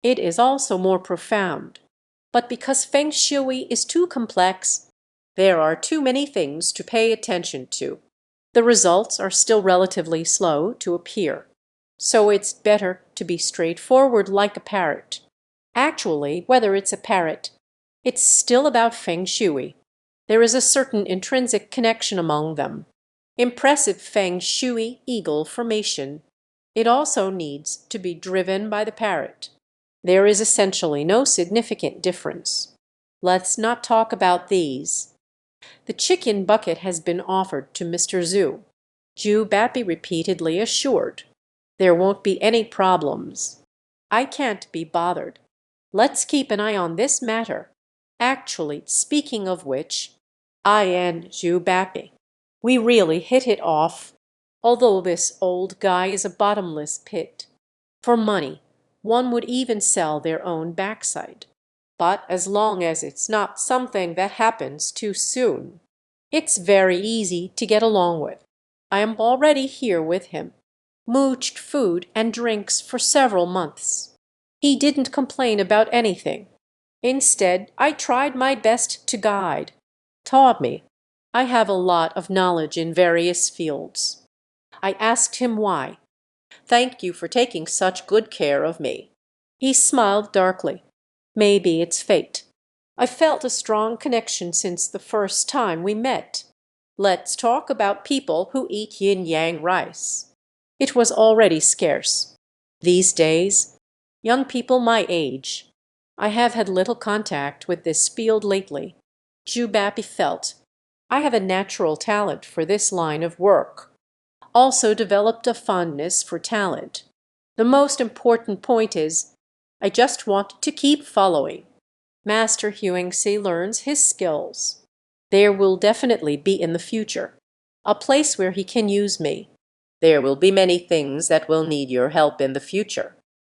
It is also more profound. But because Feng Shui is too complex, there are too many things to pay attention to. The results are still relatively slow to appear. So it's better to be straightforward like a parrot. Actually, whether it's a parrot, it's still about Feng Shui. There is a certain intrinsic connection among them. Impressive Feng Shui eagle formation. It also needs to be driven by the parrot. There is essentially no significant difference. Let's not talk about these. The chicken bucket has been offered to Mr. Zhu. Zhu Bapi repeatedly assured. There won't be any problems. I can't be bothered. Let's keep an eye on this matter. Actually, speaking of which, I and Zhu Bapi, we really hit it off, although this old guy is a bottomless pit. For money, one would even sell their own backside. But as long as it's not something that happens too soon, it's very easy to get along with. I am already here with him, mooched food and drinks for several months. He didn't complain about anything. Instead, I tried my best to guide, taught me. I have a lot of knowledge in various fields. I asked him why. Thank you for taking such good care of me. He smiled darkly. Maybe it's fate. I felt a strong connection since the first time we met. Let's talk about people who eat yin-yang rice. It was already scarce. These days, young people my age. I have had little contact with this field lately. Zhu Bapi felt, I have a natural talent for this line of work. Also developed a fondness for talent. The most important point is, I just want to keep following. Master Huangxi learns his skills. There will definitely be in the future a place where he can use me. There will be many things that will need your help in the future.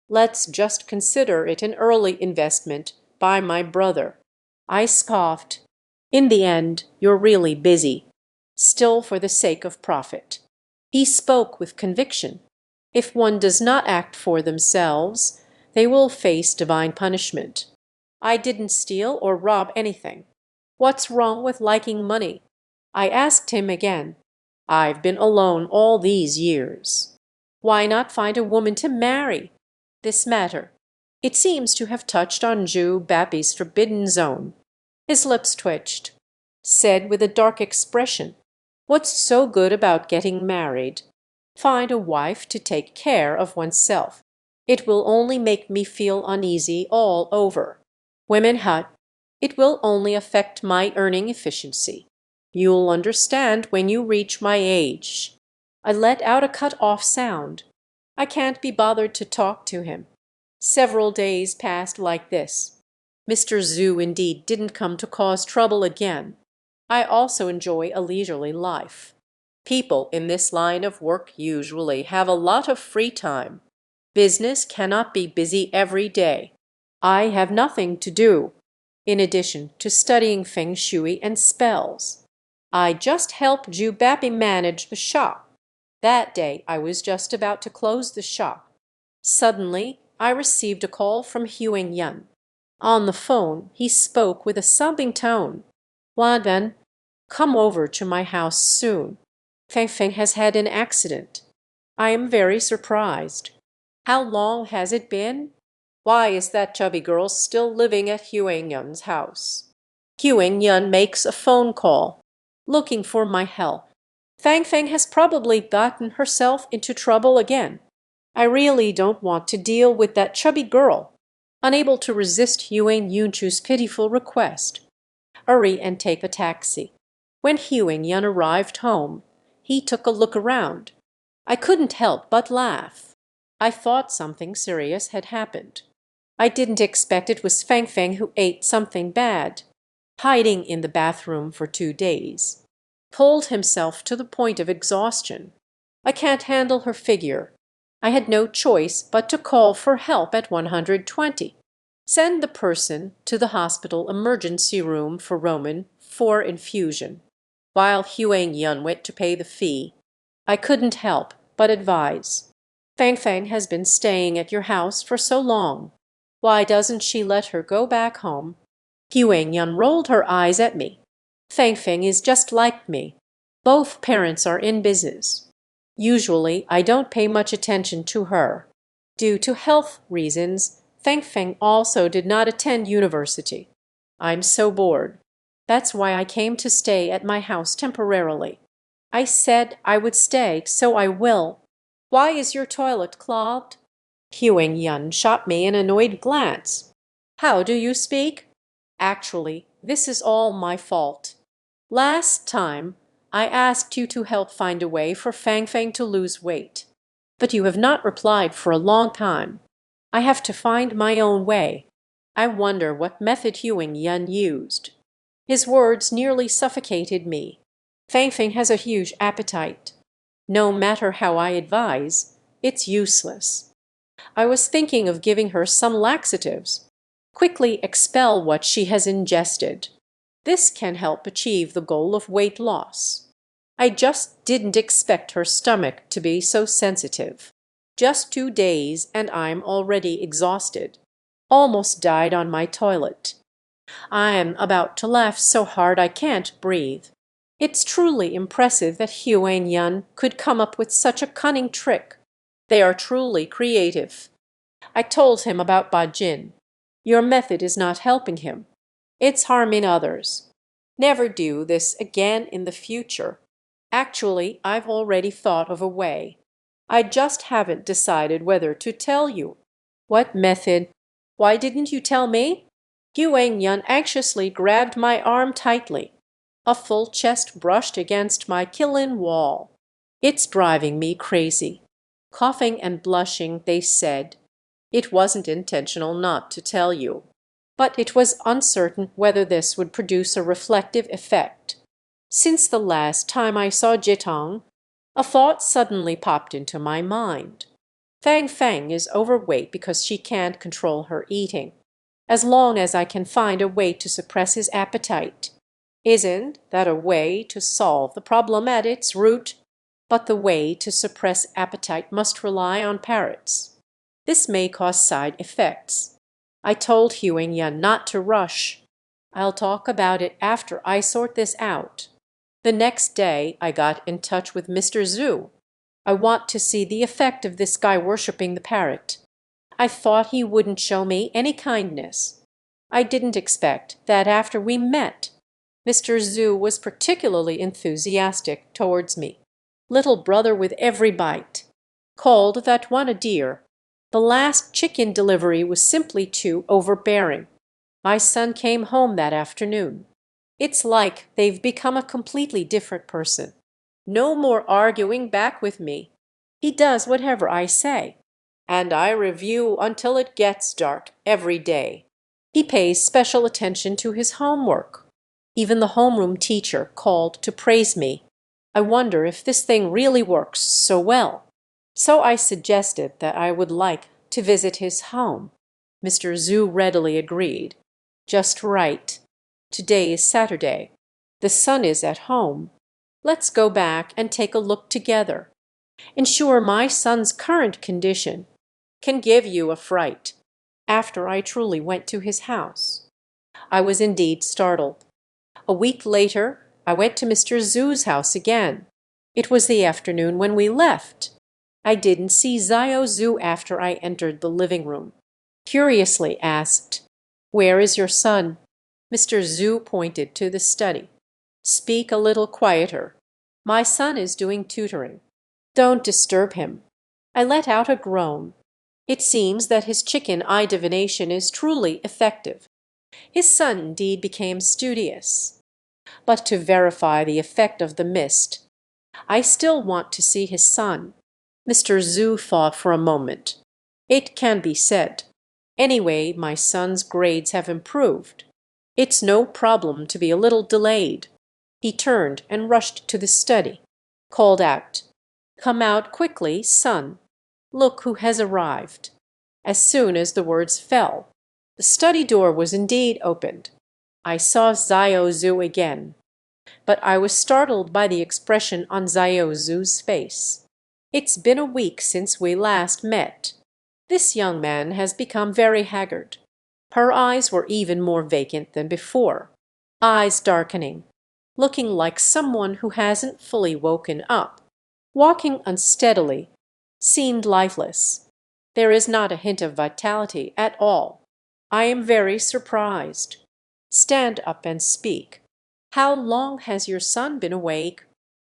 Let's just consider it an early investment by my brother. I scoffed. In the end, you're really busy. Still for the sake of profit. He spoke with conviction. If one does not act for themselves, they will face divine punishment. I didn't steal or rob anything. What's wrong with liking money? I asked him again. I've been alone all these years. Why not find a woman to marry? This matter. It seems to have touched on Zhu Bapi's forbidden zone. His lips twitched. Said with a dark expression, what's so good about getting married? Find a wife to take care of oneself. It will only make me feel uneasy all over. Women hut. It will only affect my earning efficiency. You'll understand when you reach my age. I let out a cut-off sound. I can't be bothered to talk to him. Several days passed like this. Mr. Zhu indeed didn't come to cause trouble again. I also enjoy a leisurely life. People in this line of work usually have a lot of free time. Business cannot be busy every day. I have nothing to do, in addition to studying Feng Shui and spells. I just help Zhu Bapi manage the shop. That day I was just about to close the shop. Suddenly, I received a call from Huang. On the phone, he spoke with a sobbing tone. Wan, come over to my house soon. Feng has had an accident. I am very surprised. How long has it been? Why is that chubby girl still living at Huang house? Huang makes a phone call, looking for my help. Feng has probably gotten herself into trouble again. I really don't want to deal with that chubby girl. Unable to resist Yunchu's pitiful request. Hurry and take a taxi. When Huang arrived home, he took a look around. I couldn't help but laugh. I thought something serious had happened. I didn't expect it was Feng who ate something bad. Hiding in the bathroom for 2 days. Pulled himself to the point of exhaustion. I can't handle her figure. I had no choice but to call for help at 120. Send the person to the hospital emergency room for Roman for infusion. While Huang went to pay the fee, I couldn't help but advise. Feng has been staying at your house for so long. Why doesn't she let her go back home Huang rolled her eyes at me. Feng is just like me. Both parents are in business. Usually, I don't pay much attention to her. Due to health reasons, Feng also did not attend university. I'm so bored. That's why I came to stay at my house temporarily. I said I would stay, so I will. Why is your toilet clogged? Huang shot me an annoyed glance. How do you speak? Actually, this is all my fault. Last time, I asked you to help find a way for Feng to lose weight. But you have not replied for a long time. I have to find my own way. I wonder what method Huang used. His words nearly suffocated me. Feng has a huge appetite. No matter how I advise, it's useless. I was thinking of giving her some laxatives. Quickly expel what she has ingested. This can help achieve the goal of weight loss. I just didn't expect her stomach to be so sensitive. Just 2 days and I'm already exhausted. Almost died on my toilet. I am about to laugh so hard I can't breathe. It's truly impressive that Huang could come up with such a cunning trick. They are truly creative. I told him about Bajin. Your method is not helping him. It's harming others. Never do this again in the future. Actually, I've already thought of a way. I just haven't decided whether to tell you. What method? Why didn't you tell me? Huang anxiously grabbed my arm tightly. A full chest brushed against my Qilin wall. It's driving me crazy. Coughing and blushing, they said. It wasn't intentional not to tell you. But it was uncertain whether this would produce a reflective effect. Since the last time I saw Jitong, a thought suddenly popped into my mind. Feng is overweight because she can't control her eating. As long as I can find a way to suppress his appetite. Isn't that a way to solve the problem at its root? But the way to suppress appetite must rely on parrots. This may cause side effects. I told Huang not to rush. I'll talk about it after I sort this out. The next day, I got in touch with Mr. Zhu. I want to see the effect of this guy worshipping the parrot. I thought he wouldn't show me any kindness. I didn't expect that after we met. Mr. Zhu was particularly enthusiastic towards me. Little brother with every bite. Called that one a dear. The last chicken delivery was simply too overbearing. My son came home that afternoon. It's like they've become a completely different person. No more arguing back with me. He does whatever I say. And I review until it gets dark every day. He pays special attention to his homework. Even the homeroom teacher called to praise me. I wonder if this thing really works so well. So I suggested that I would like to visit his home. Mr. Zhu readily agreed. Just right. Today is Saturday. The son is at home. Let's go back and take a look together. Ensure my son's current condition can give you a fright. After I truly went to his house. I was indeed startled. A week later, I went to Mr. Zhu's house again. It was the afternoon when we left. I didn't see Xiao Zhu after I entered the living room. Curiously asked, "Where is your son?" Mr. Zhu pointed to the study. "Speak a little quieter. My son is doing tutoring. Don't disturb him." I let out a groan. It seems that his chicken eye divination is truly effective. His son indeed became studious. But to verify the effect of the mist, I still want to see his son. Mr. Zhu thought for a moment. It can be said. Anyway, my son's grades have improved. It's no problem to be a little delayed. He turned and rushed to the study. Called out, "Come out quickly, son. Look who has arrived." As soon as the words fell, the study door was indeed opened. I saw Xiao Zhu again. But I was startled by the expression on Xiao Zhu's face. It's been a week since we last met. This young man has become very haggard. Her eyes were even more vacant than before, eyes darkening, looking like someone who hasn't fully woken up, walking unsteadily, seemed lifeless. There is not a hint of vitality at all. I am very surprised. Stand up and speak. How long has your son been awake?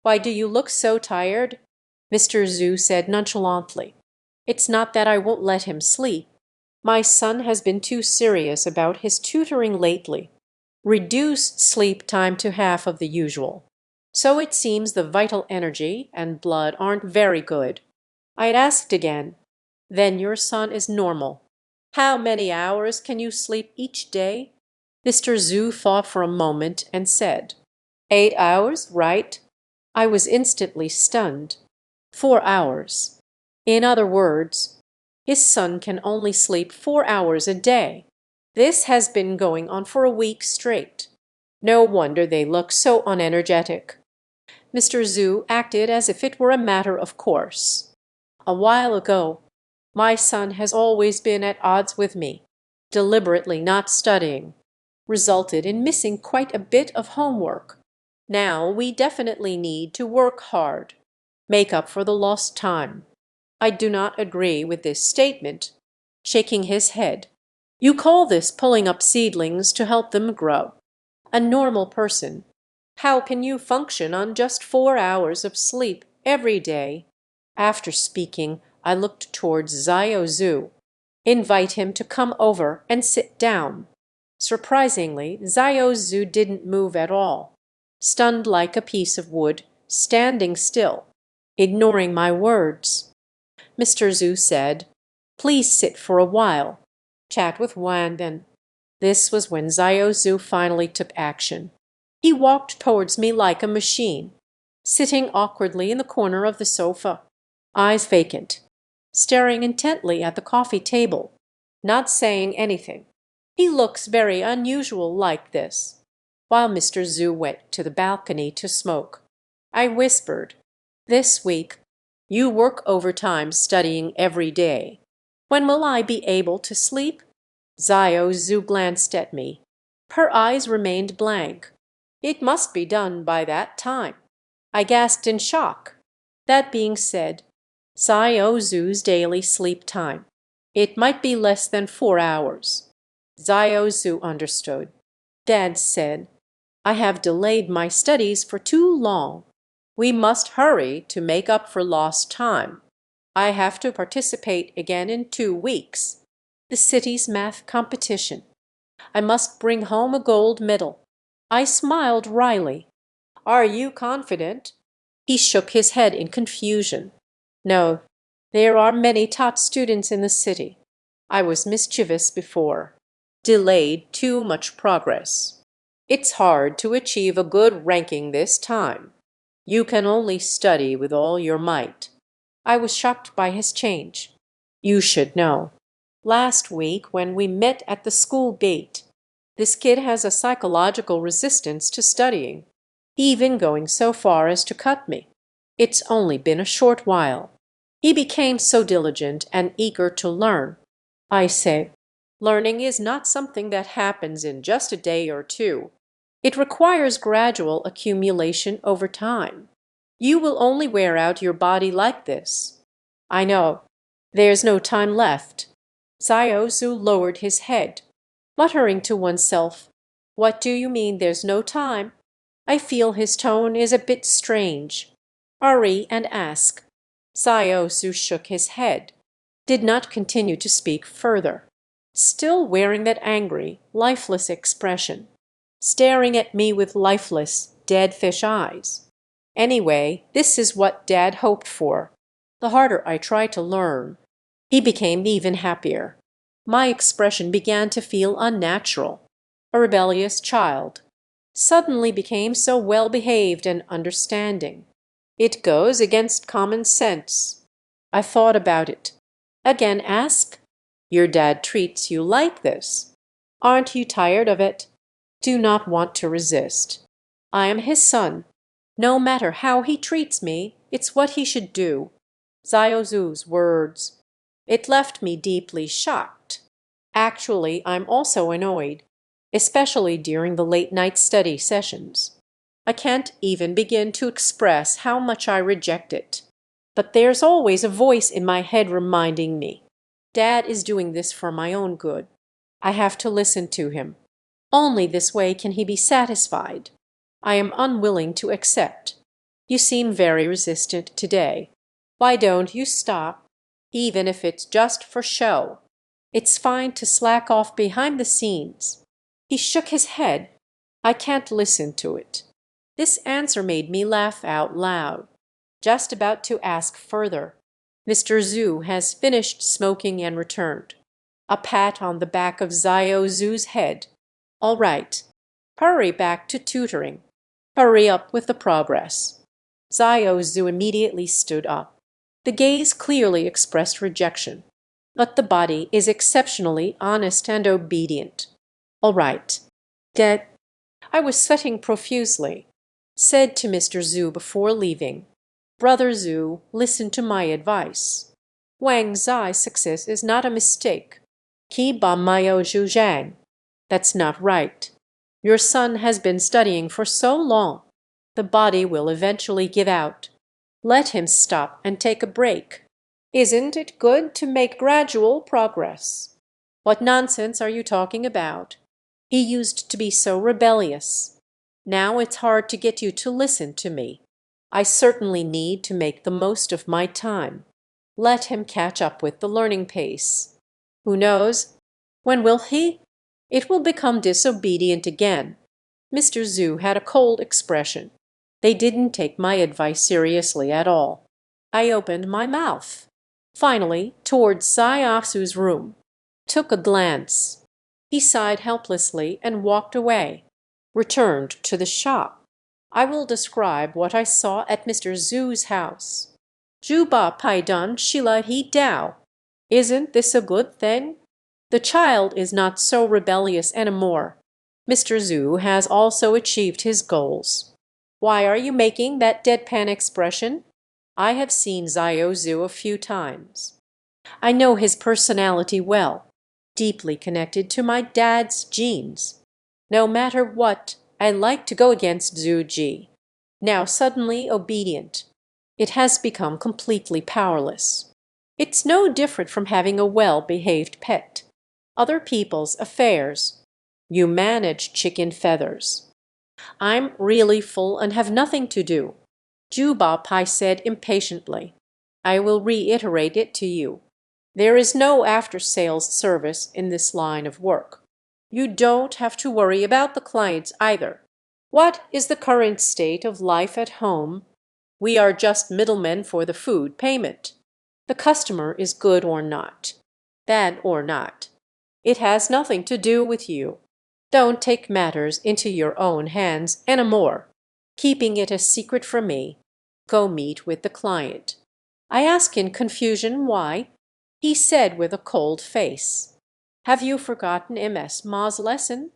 Why do you look so tired? Mr. Zhu said nonchalantly. It's not that I won't let him sleep. My son has been too serious about his tutoring lately. Reduced sleep time to half of the usual. So it seems the vital energy and blood aren't very good. I asked again. Then your son is normal. How many hours can you sleep each day? Mr. Zhu thought for a moment and said, 8 hours, right? I was instantly stunned. 4 hours. In other words, his son can only sleep 4 hours a day. This has been going on for a week straight. No wonder they look so unenergetic. Mr. Zhu acted as if it were a matter of course. A while ago, my son has always been at odds with me, deliberately not studying, resulted in missing quite a bit of homework. Now we definitely need to work hard, make up for the lost time. I do not agree with this statement. Shaking his head. You call this pulling up seedlings to help them grow. A normal person. How can you function on just 4 hours of sleep every day? After speaking, I looked towards Xiao Zhu. Invite him to come over and sit down. Surprisingly, Xiao Zhu didn't move at all, stunned like a piece of wood, standing still, ignoring my words. Mr. Zhu said, Please sit for a while. Chat with Wan then. This was when Xiao Zhu finally took action. He walked towards me like a machine, sitting awkwardly in the corner of the sofa, eyes vacant, staring intently at the coffee table, not saying anything. He looks very unusual like this. While Mr. Zhu went to the balcony to smoke, I whispered, This week, you work overtime studying every day. When will I be able to sleep? Xiao Zhu glanced at me. Her eyes remained blank. It must be done by that time. I gasped in shock. That being said, Xiao Zhu's daily sleep time. It might be less than 4 hours. Xiao Zhu understood. Dad said, I have delayed my studies for too long. We must hurry to make up for lost time. I have to participate again in 2 weeks. The city's math competition. I must bring home a gold medal. I smiled wryly. Are you confident? He shook his head in confusion. No, there are many top students in the city. I was mischievous before. Delayed too much progress. It's hard to achieve a good ranking this time. You can only study with all your might. I was shocked by his change. You should know. Last week, when we met at the school gate, this kid has a psychological resistance to studying, even going so far as to cut me. It's only been a short while. He became so diligent and eager to learn. I say, learning is not something that happens in just a day or two. It requires gradual accumulation over time. You will only wear out your body like this. I know. There's no time left. Xiao Zhu lowered his head, muttering to oneself, What do you mean there's no time? I feel his tone is a bit strange. Hurry and ask. Xiao Zhu shook his head, did not continue to speak further, still wearing that angry, lifeless expression, staring at me with lifeless, dead fish eyes. Anyway, this is what Dad hoped for. The harder I try to learn, he became even happier. My expression began to feel unnatural. A rebellious child suddenly became so well-behaved and understanding. It goes against common sense. I thought about it. Again ask, Your dad treats you like this. Aren't you tired of it? Do not want to resist. I am his son. No matter how he treats me, it's what he should do. Xiao Zhu's words. It left me deeply shocked. Actually, I'm also annoyed, especially during the late night study sessions. I can't even begin to express how much I reject it. But there's always a voice in my head reminding me, Dad is doing this for my own good. I have to listen to him. Only this way can he be satisfied. I am unwilling to accept. You seem very resistant today. Why don't you stop, even if it's just for show? It's fine to slack off behind the scenes. He shook his head. I can't listen to it. This answer made me laugh out loud. Just about to ask further. Mr. Zhu has finished smoking and returned. A pat on the back of Zio Zhu's head. All right. Hurry back to tutoring. Hurry up with the progress. Zio Zhu immediately stood up. The gaze clearly expressed rejection, but the body is exceptionally honest and obedient. All right. Get. I was sweating profusely. Said to Mr. Zhu before leaving, Brother Zhu, listen to my advice. Wang Zai's success is not a mistake. Qi ba mayo zhu zhang. That's not right. Your son has been studying for so long. The body will eventually give out. Let him stop and take a break. Isn't it good to make gradual progress? What nonsense are you talking about? He used to be so rebellious. Now it's hard to get you to listen to me. I certainly need to make the most of my time. Let him catch up with the learning pace. Who knows? When will he? It will become disobedient again. Mr. Zhu had a cold expression. They didn't take my advice seriously at all. I opened my mouth. Finally, towards Saiasu's room. Took a glance. He sighed helplessly and walked away. Returned to the shop. I will describe what I saw at Mr. Zhu's house. Juba Paidan Shila He Dao. Isn't this a good thing? The child is not so rebellious anymore. Mr. Zhu has also achieved his goals. Why are you making that deadpan expression? I have seen Zio Zhu a few times. I know his personality well, deeply connected to my dad's genes. No matter what, I like to go against Zhu Ji. Now suddenly obedient. It has become completely powerless. It's no different from having a well-behaved pet. Other people's affairs. You manage chicken feathers. I'm really full and have nothing to do. Juba Pai said impatiently. I will reiterate it to you. There is no after-sales service in this line of work. You don't have to worry about the clients either. What is the current state of life at home? We are just middlemen for the food payment. The customer is good or not, bad or not. It has nothing to do with you. Don't take matters into your own hands anymore. Keeping it a secret from me. Go meet with the client. I ask in confusion why. He said with a cold face, Have you forgotten MS Ma's lesson?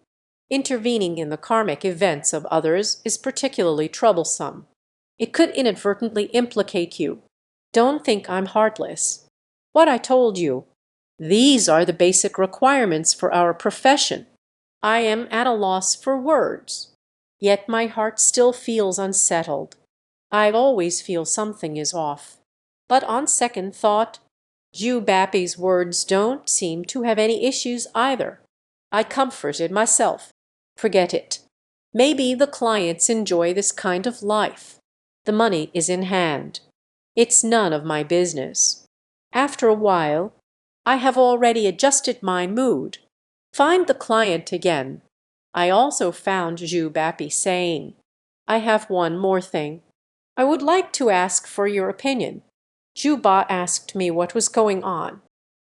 Intervening in the karmic events of others is particularly troublesome. It could inadvertently implicate you. Don't think I'm heartless. What I told you. These are the basic requirements for our profession. I am at a loss for words. Yet my heart still feels unsettled. I always feel something is off. But on second thought, Ju Bappy's words don't seem to have any issues either. I comforted myself. Forget it. Maybe the clients enjoy this kind of life. The money is in hand. It's none of my business. After a while, I have already adjusted my mood. Find the client again. I also found Ju Bappy saying, I have one more thing. I would like to ask for your opinion. Juba asked me what was going on.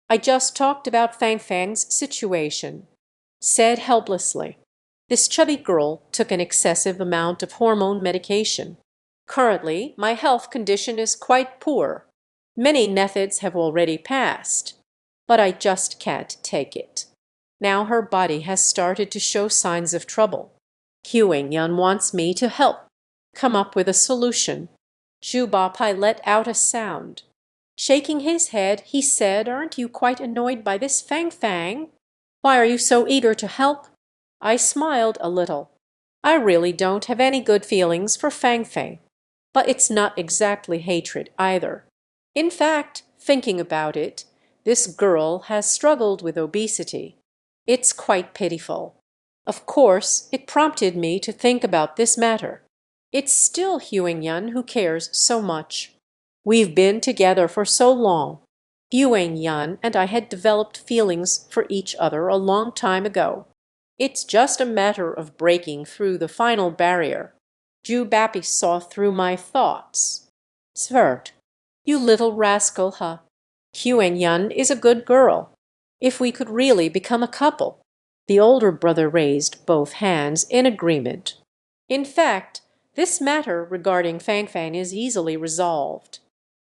I just talked about Fang Fang's situation. Said helplessly, this chubby girl took an excessive amount of hormone medication. Currently, my health condition is quite poor. Many methods have already passed, but I just can't take it. Now her body has started to show signs of trouble. Qiang Yan wants me to help come up with a solution. Zhu Bapai let out a sound. Shaking his head, he said, Aren't you quite annoyed by this Fang Fang? Why are you so eager to help? I smiled a little. I really don't have any good feelings for Fang Fang, but it's not exactly hatred either. In fact, thinking about it, this girl has struggled with obesity. It's quite pitiful. Of course, it prompted me to think about this matter. It's still Huang Yun who cares so much. We've been together for so long. Huang Yun and I had developed feelings for each other a long time ago. It's just a matter of breaking through the final barrier. Ju Bapi saw through my thoughts. Svert, you little rascal, huh? Huang Yun is a good girl. If we could really become a couple. The older brother raised both hands in agreement. In fact, this matter regarding Fang Fang is easily resolved.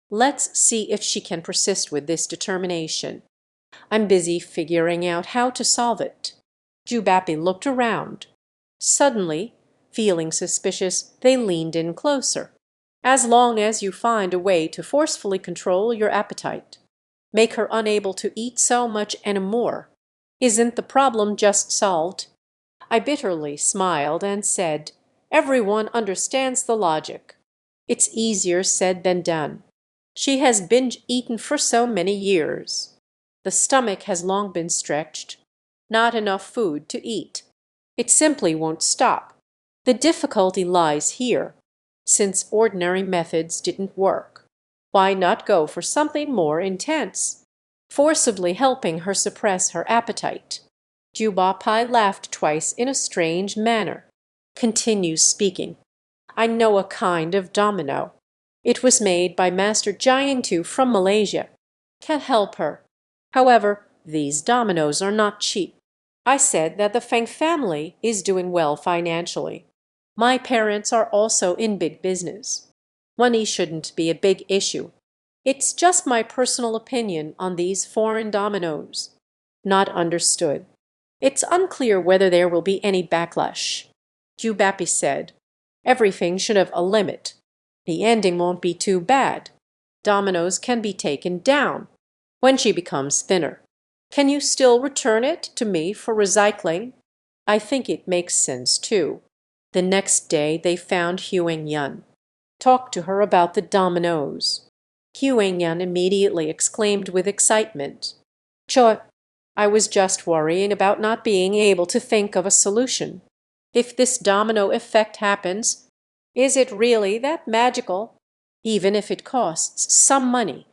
Let's see if she can persist with this determination. I'm busy figuring out how to solve it. Ju Bapi looked around. Suddenly, feeling suspicious, they leaned in closer. As long as you find a way to forcefully control your appetite, make her unable to eat so much anymore, isn't the problem just solved? I bitterly smiled and said, everyone understands the logic. It's easier said than done. She has binge-eaten for so many years. The stomach has long been stretched. Not enough food to eat. It simply won't stop. The difficulty lies here. Since ordinary methods didn't work, why not go for something more intense? Forcibly helping her suppress her appetite. Ju Bapi laughed twice in a strange manner. Continues speaking. I know a kind of domino. It was made by Master Jiantu from Malaysia. Can help her. However, these dominoes are not cheap. I said that the Feng family is doing well financially. My parents are also in big business. Money shouldn't be a big issue. It's just my personal opinion on these foreign dominoes. Not understood. It's unclear whether there will be any backlash. Ju Bapi said, everything should have a limit. The ending won't be too bad. Dominoes can be taken down when she becomes thinner. Can you still return it to me for recycling? I think it makes sense too. The next day they found Huang Yun. Talked to her about the dominoes. Huang Yun immediately exclaimed with excitement, Cho, I was just worrying about not being able to think of a solution. If this domino effect happens, is it really that magical? Even if it costs some money.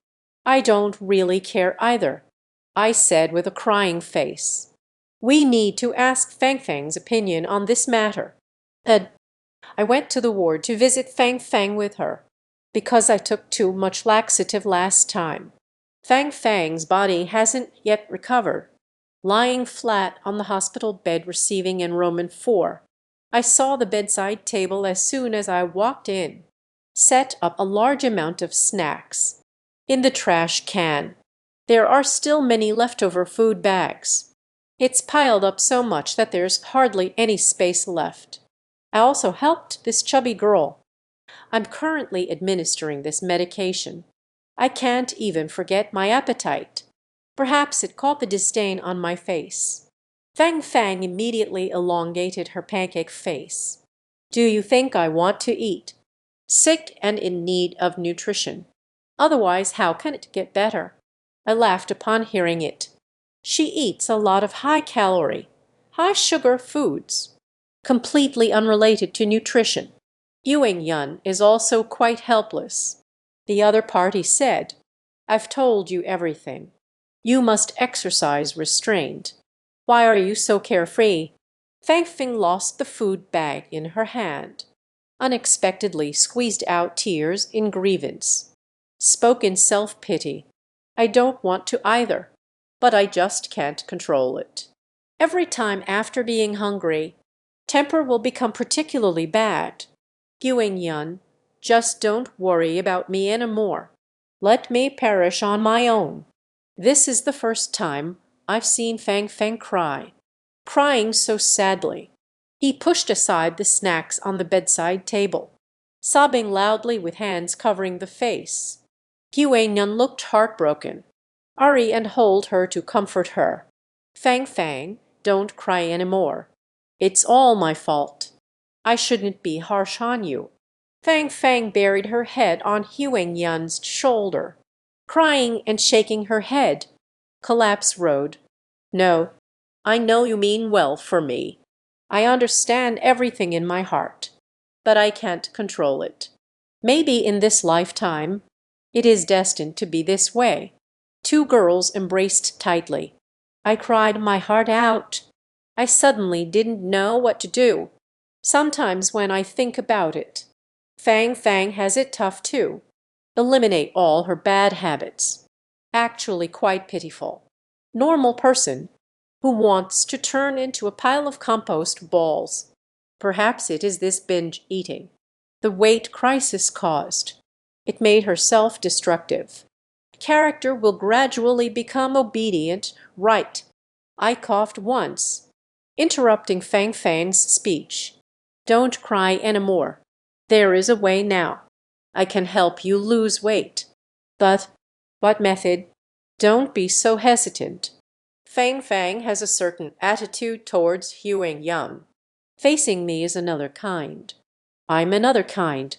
I don't really care either, I said with a crying face. We need to ask Fang Fang's opinion on this matter. I went to the ward to visit Fang Fang with her, because I took too much laxative last time. Fang Fang's body hasn't yet recovered. Lying flat on the hospital bed receiving enrollment 4. I saw the bedside table as soon as I walked in. Set up a large amount of snacks. In the trash can. There are still many leftover food bags. It's piled up so much that there's hardly any space left. I also helped this chubby girl. I'm currently administering this medication. I can't even forget my appetite. Perhaps it caught the disdain on my face. Fang Fang immediately elongated her pancake face. Do you think I want to eat? Sick and in need of nutrition. Otherwise, how can it get better? I laughed upon hearing it. She eats a lot of high-calorie, high-sugar foods, completely unrelated to nutrition. Huang Yun is also quite helpless. The other party said, I've told you everything. You must exercise restraint. Why are you so carefree? Fang Fing lost the food bag in her hand. Unexpectedly squeezed out tears in grievance. Spoke in self-pity. I don't want to either, but I just can't control it. Every time after being hungry, temper will become particularly bad. Huang Yun, just don't worry about me anymore. Let me perish on my own. This is the first time I've seen Fang Fang cry. Crying so sadly. He pushed aside the snacks on the bedside table, sobbing loudly with hands covering the face. Huang Yun looked heartbroken. Hurry and hold her to comfort her. Fang Fang, don't cry anymore. It's all my fault. I shouldn't be harsh on you. Fang Fang buried her head on Huang Yan's shoulder, crying and shaking her head. Collapse Road. No, I know you mean well for me. I understand everything in my heart, but I can't control it. Maybe in this lifetime it is destined to be this way. Two girls embraced tightly. I cried my heart out. I suddenly didn't know what to do. Sometimes when I think about it, Fang Fang has it tough too. Eliminate all her bad habits. Actually quite pitiful. Normal person who wants to turn into a pile of compost balls. Perhaps it is this binge eating the weight crisis caused. It made her self-destructive. Character will gradually become obedient, right. I coughed once, interrupting Fang Fang's speech. Don't cry anymore. There is a way now. I can help you lose weight. But what method? Don't be so hesitant. Fang Fang has a certain attitude towards Huang Yang. Facing me is another kind. I'm another kind.